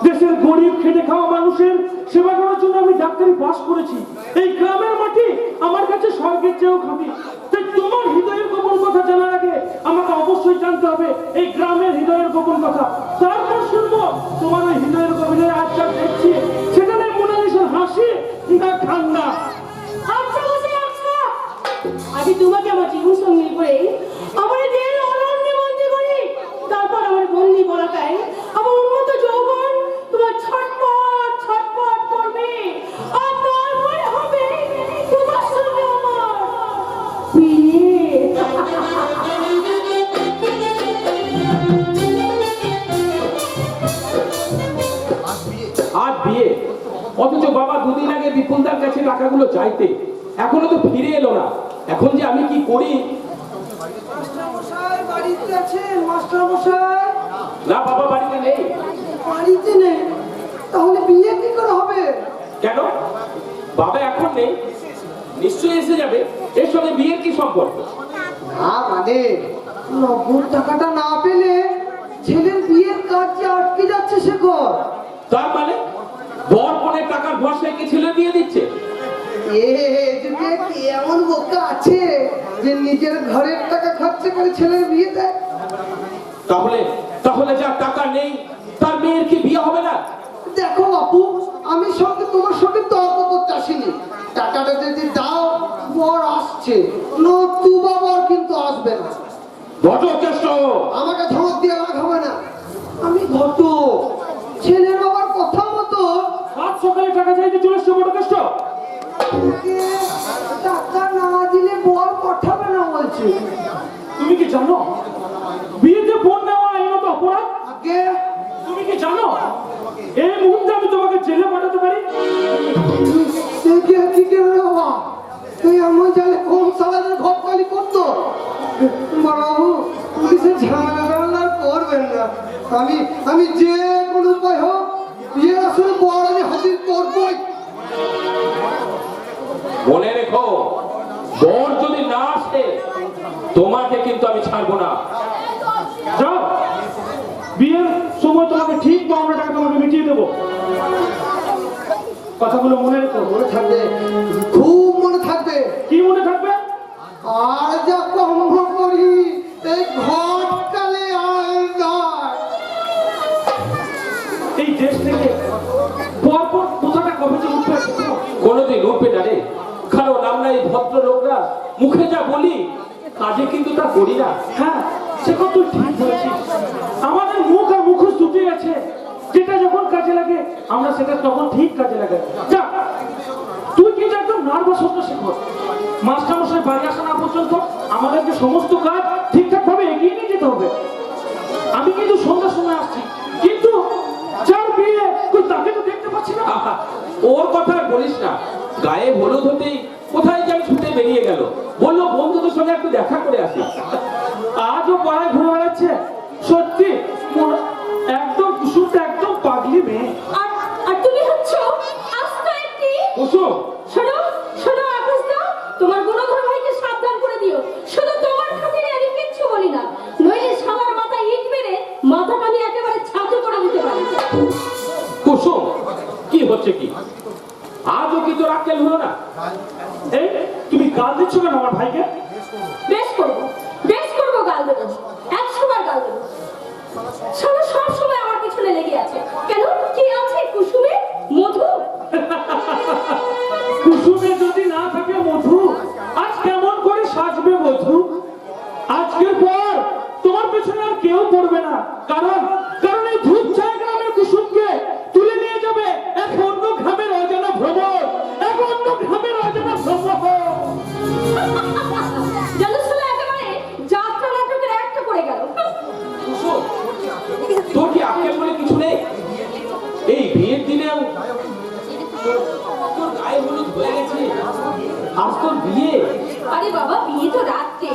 দেশের গরিব খেটে খাওয়া মানুষের সেবা করার জন্য আমি ডাক্তারি পাস করেছি। এই গ্রামের মাটি আমার কাছে স্বর্গের চেয়েও খাঁটি। তাই তোমার হৃদয়ের গোপন কথা জানার আগে আমাকে অবশ্যই জানতে হবে এই গ্রামের হৃদয়ের গোপন কথা। তারপর শুনবো তোমার ওই হৃদয়ের গভীরে আজ যা দেখছি সেখানে মোনালিসার হাসি না কান্না। আচ্ছা বসে আচ্ছা, আমি তোমাকে আমার জীবন সঙ্গী করে আমার দেহের অরণ্যে বন্দি করি, তারপর আমার বন্দি বলাটাই আমার উন্নত যৌবন তোমার ছটপট ছটপট করবে, আর তারপরে হবে তোমার সঙ্গে আমার বিয়ে। আজ বিয়ে, অথচ বাবা দুদিন আগে বিপুলদার কাছে টাকাগুলো চাইতে এখনো তো ফিরে এলো না। এখন যে আমি কি করি? মাস্টারমশাই বাড়িতে আছেন? মাস্টারমশাই না বাবা বাড়িতে নেই। বাড়িতে নেই, তাহলে বিয়ে কি করে হবে? কেন? বাবা এখন নেই, নিশ্চয়ই এসে যাবে। এর সঙ্গে বিয়ের কি সম্পর্ক? না মানে নগদ টাকাটা না পেলে ছেলের বিয়ের কাজ যে আটকে যাচ্ছে সে ঘর। তার মানে বর কনের টাকার ভরসায় কি ছেলে বিয়ে দিচ্ছে? এ যুগে কি এমন বোকা আছে যে নিজের ঘরের টাকা খরচা করে ছেলের বিয়ে দেয়? তাহলে যার টাকা নেই তার মেয়ের কি বিয়ে হবে না? দেখো বাপু, আমি তোমার সঙ্গে তর্ক করতে আসিনি। টাকাটা যদি দাও, বর আসছে, নতুবা বর কিন্তু আসবে না। ঘটকেষ্ট, আমাকে ধমক দিয়ে লাভ হবে না। আমি ঘটক, ছেলের বাবার কথা মতো আজ সকালে টাকা চাইতে চলে এসছো ঘটকেষ্ট। আমাকে টাকা না দিলে বর পাঠাবে না বলছে। তুমি কি জানো বিয়েতে ফোন নেওয়া আইনত অপরাধ? আগে তুমি কি জানো এই মুহূর্তে আমি তোমাকে জেলে পাঠাতে পারি? কি করে বাবা, তুই এমন জালে কোন সালাদের ঘর খালি করতো? বাবু, পুলিশের ঝামেলা করবেন না। আমি যে কোনো উপায় হোক বিয়ে আসলে বর আমি হাজির করবই। মনে রেখো, বর যদি না আসে তোমাকে কিন্তু আমি ছাড়বো না। যাও, বিয়ের সময় তোমাকে ঠিক পাওনা টাকা তোমাকে মিটিয়ে দেবো। কথাগুলো মনে রেখো। মনে থাকবে, খুব মনে থাকবে। কি মনে থাকবে? আর যা কম্ভ করি এই ঘটকালে আর যায়। এই দেশ থেকে পরপর কোথাটা কবে যে উঠবে কোনোদিন উঠবে না রে, কারণ আমরা এই ভদ্র লোকরা মুখে যা বলি কাজে কিন্তু তা করি না। হ্যাঁ, সে কথা তুই ঠিক বলেছিস। আমাদের মুখ আর মুখোশ দুটোই আছে, যেটা যখন কাজে লাগে আমরা সেটা তখন ঠিক কাজে লাগে। যা, তুই কিন্তু একদম নার্ভাস হতে শেখো। মাস্টারমশাই বাড়ি আসা না পর্যন্ত আমাদেরকে সমস্ত কাজ ঠিকঠাক ভাবে এগিয়ে নিয়ে যেতে হবে। আমি কিন্তু সন্ধ্যার সময় আসছি, কিন্তু যার বিয়ে তুই তাকে তো দেখতে পাচ্ছি না। আহা, ওর কথা আর বলিস না। গায়ে হলুদ হতেই কোথায় যেন ছুটে বেরিয়ে গেল, বললো বন্ধুদের সঙ্গে একটু দেখা করে আসি। আজও পাড়ায় ঘুরে বেড়াচ্ছে। সত্যি একদম কুসুমটা একদম পাগলি মেয়ে। আর তুমি হচ্ছ আস্ত একটি কুসুম, শোনো শোনো আকাশদা, তোমার গুণধর ভাইকে সাবধান করে দিও। শুধু তোমার খাতিরে আমি কিচ্ছু বলি না, নইলে শালার মাথায় ইট মেরে মাথাটা আমি একেবারে ছাতু করে দিতে পারি। কুসুম, কি হচ্ছে কি? আজও কি তোর আক্কেল হলো না? এই তুমি গাল দিচ্ছ কেন আমার ভাইকে? বেশ করবো গাল দেবো, 100 বার গাল দেবো। শালা সব সময় আমার পিছনে লেগে আছে। কেন, কি আছে কুসুমে? মধু? কুসুমে যদি না থাকে মধু, আজ কেমন করে সাজবে মধু? আজকের পর তোমার পেছনে আর কেউ পড়বে না, কারণ এই ধূপ ছায়া গ্রামের কুসুমকে তুলে নিয়ে যাবে এক অন্য গ্রামের অজানা ভ্রমণ, এক অন্য গ্রামের অজানা ভ্রমণ। জলসলা একেবারে যাত্রা নাটকের একটা করে গেল। কুসুম, তোর কি আক্কেল বলে কিছু নেই? এই বিয়ের দিনেও তোর গায়ে হলুদ হয়ে গেছে, আজ তোর বিয়ে। আরে বাবা, বিয়ে তো রাত্রে,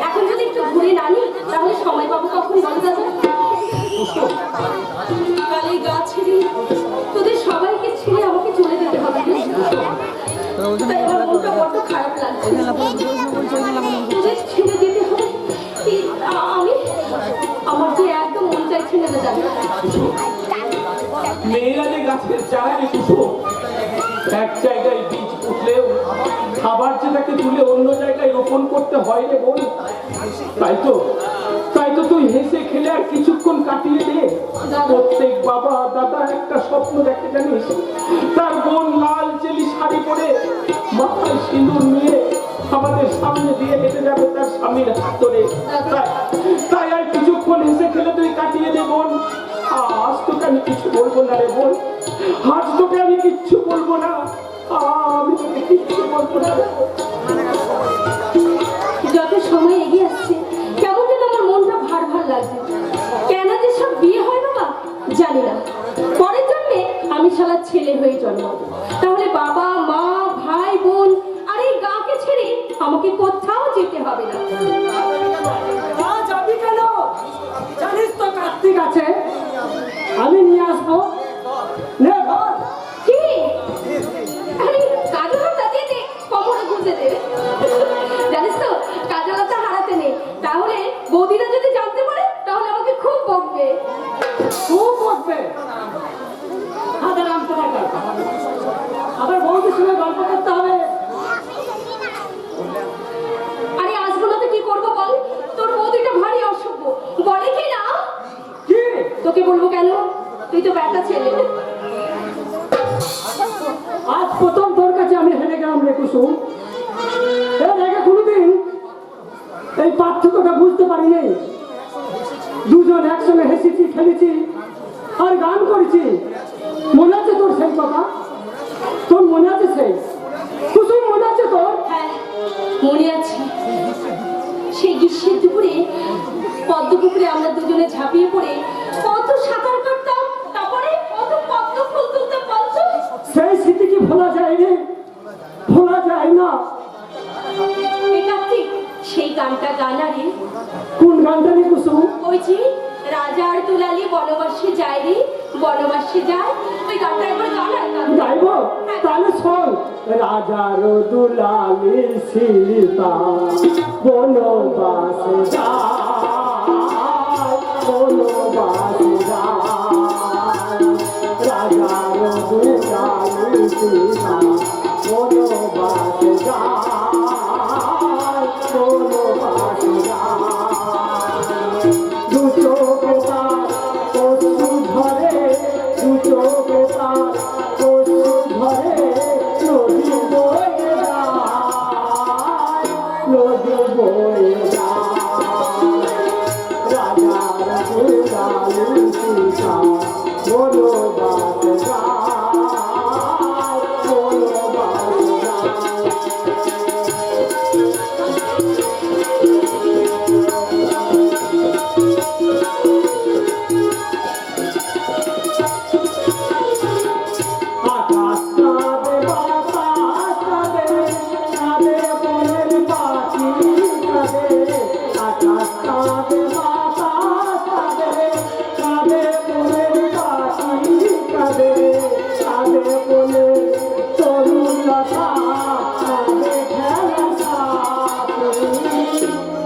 এখন যদি একটু ঘুরে না নি তাহলে সময় পাবো কখন বলো দাদা? কালে গা ছেড়ে তোদের সবাইকে ছেড়ে আমাকে চলে যেতে হবে। তাই আমার মনটা বড্ড খারাপ লাগছে। তোদের ছেড়ে যেতে হবে, আমার যে একদম মন চাইছে না দাদা। মেয়েরা যে গাছের চারা রে কুসুম, এক জায়গায় বীজ উঠলেও খাবার যেটাকে তুলে অন্য জায়গায় রোপণ করতে হয় রে বোন। তাই তো তুই হেসে খেলে আর কিছুক্ষণ কাটিয়ে দে। প্রত্যেক বাবা দাদা একটা স্বপ্ন দেখে জানিস, তার বোন লাল চেলি শাড়ি পরে মাথায় সিঁদুর নিয়ে আমাদের সামনে দিয়ে হেঁটে যাবে তার স্বামীর হাত ধরে। তাই আর কিছুক্ষণ হেসে খেলে তুই কাটিয়ে দে বোন। আজ তোকে আমি কিছু বলবো না রে বোন, আজ তোকে আমি কিচ্ছু বলবো না, আমি তোকে কিচ্ছু বলবো না। যত সময় এগিয়ে আসছে কেমন যেন আমার মনটা ভার ভার লাগছে। কেন যে সব বিয়ে হয় বাবা জানি না। পরের জন্মে আমি শালা ছেলে হয়ে জন্মাবো, তাহলে বাবা মা ভাই বোন আর এই গাকে ছেড়ে আমাকে কোথাও যেতে হবে না। যাবি কেন? জানিস তো কার্তিক আছে, আমি নিয়ে আসবো। নে বল। কি তোকে বলবো কেন? তুই তো ব্যাটা ছেলে। আজ প্রথম তোর কাছে আমি হেরে গেলাম রে কুসুম। এর আগে কোনোদিন এই পার্থক্যটা বুঝতে পারিনি। দুজন একসঙ্গে হেসেছি, খেলেছি আর গান করেছি। মনে আছে তোর সেই কথা? তোর মনে আছে সেই কুসুম? মনে আছে তোর? হ্যাঁ মনে আছে, সেই গ্রীষ্মের দুপুরে পদ্মপুকুরে আমরা দুজনে ঝাঁপিয়ে পড়ে কত সাঁতার কাটতাম, তারপরে কত পদ্ম ফুল তুলতাম বলতো। সেই স্মৃতি কি ভোলা যায় রে? ভোলা যায় না। এই কার্তিক, সেই গানটা গানা রে। কোন গানটা রে কুসুম? ওই যে রাজার দুলালি বনবাসে যায় রে, বনবাসে যায়, ওই গানটা একবার গানা। গাইবো? তাহলে শোন। রাজার দুলালি সীতা বনবাসে যায়, বনবাসে যায়। রাজার দুলালি সীতা বনবাসে যায়, বনবাসে যায়। দু চোখে তার পশু ধরে, দু চোখে তার পশু ধরে, নদী বয়ে যায়, নদী বয়ে যায়। রাজার দুলালি সীতা বনবাসে যায়, বনবাসে যায়। আকাশ কাঁদে, বাতাস কাঁদে, কাঁদে বনের পাখি কাঁদে। আকাশ কাঁদে, বাতাস কাঁদে, কাঁদে বনের পাখি কাঁদে। কাঁদে বনের তরুলতা, কাঁদে খেলা সাথে,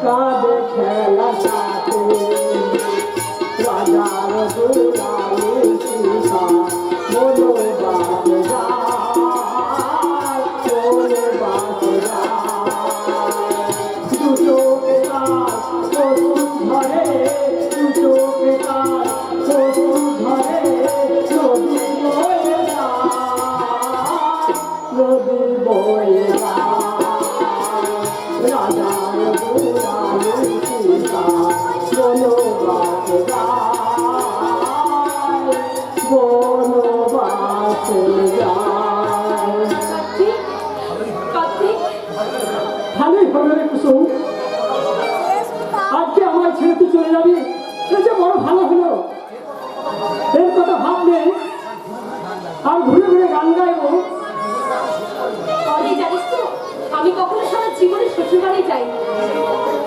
কাঁদে খেলা সাথে। রাজার দুলালি সীতা বনবাসে যায়, বনবাসে যায়। দু চোখে তার পশু ধরে, দু চোখে তার পশু ধরে, নদী বয়ে যায়, নদী বয়ে যায়। রাজার দুলালি সীতা বনবাসে যায়, বনবাসে যায়। কার্তিক, কার্তিক, ভালোই হলো রে কুসুম, আজকে আমার ছেড়ে তুই চলে যাবি, এটা যে বড় ভালো হলো। এর কথা ভাবলে আর ঘুরে ঘুরে গান গাইবো। এই জানিস তো, আমি কখনো সারা জীবনে শ্বশুর বাড়ি যাইনি।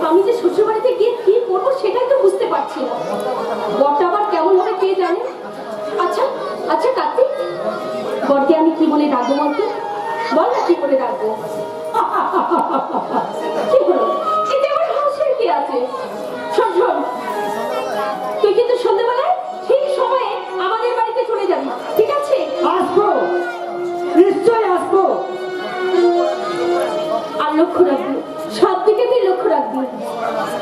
আমি যে শ্বশুর বাড়িতে গিয়ে কি করবো সেটাই তো বুঝতে পারছি না। বরটা আবার কেমন হবে কে জানে। আচ্ছা আচ্ছা কার্তিক, বরকে আমি কি বলে ডাকবো বলতো? বল না কি করে ডাকবো? কি হলো? এতে আমার হাসির কি আছে? শোন শোন, তুই কিন্তু সন্ধ্যেবেলায় ঠিক সময়ে আমাদের বাড়িতে চলে যাবি, ঠিক আছে? আসবো, নিশ্চয় আসবো। আর লক্ষ্য রাখবি, সব দিকে তুই লক্ষ্য রাখবি।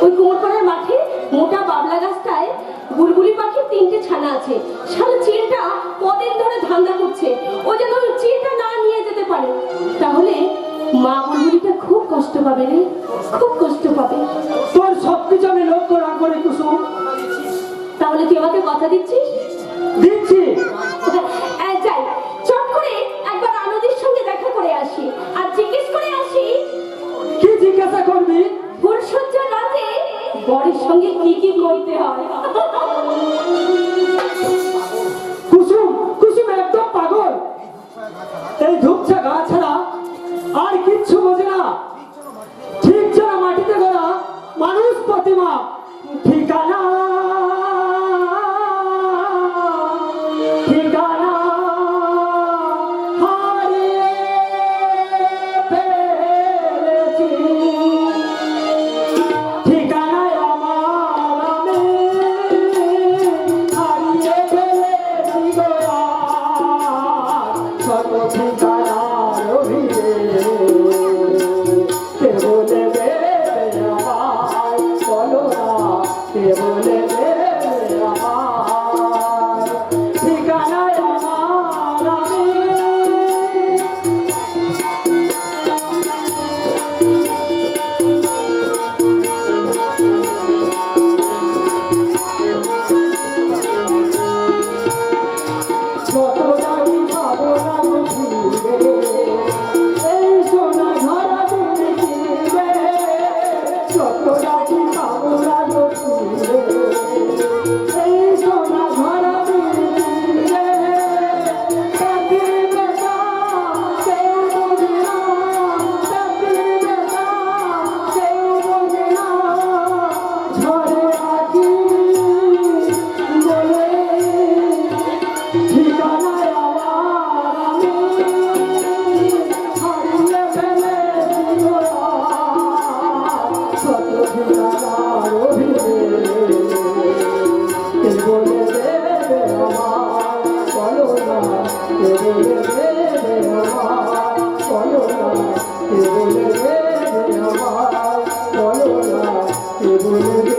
ওই কুমোরপাড়ার মাঠে মোটা বাবলা গাছটায় বুলবুলি পাখির 3টে ছানা আছে। শালা চিলটা কদিন ধরে ধান্দা করছে, ও যেন ওই চিলটা না নিয়ে যেতে পারে। তাহলে মা বুলবুলিটা খুব কষ্ট পাবে রে, খুব কষ্ট পাবে। তোর সবকিছু আমি লক্ষ্য রাখবো রে কুসুম। তাহলে তুই আমাকে কথা দিচ্ছিস? দিচ্ছি। যাই, চট করে একবার আনন্দের সঙ্গে দেখা করে আসি আর জিজ্ঞেস করে আসি, কি জিজ্ঞাসা করবি? ফুলসজ্জা রাতে বরের সঙ্গে কি কি করতে হয়। কুসুম, কুসুম একদম পাগল। এই ধূপছা গা ছাড়া আর কিচ্ছু বোঝে না। ঠিক যেন মাটিতে গড়া মানুষ প্রতিমা। ঠিকানা, ঠিকানা হারিয়ে ফেলেছি। ঠিকানায় আমার আমি হারিয়ে ফেলেছি গো আর কত ঠিকানার ভিড়ে। কে বলে দেবে আমায় বলো না, কে বলে বুঝ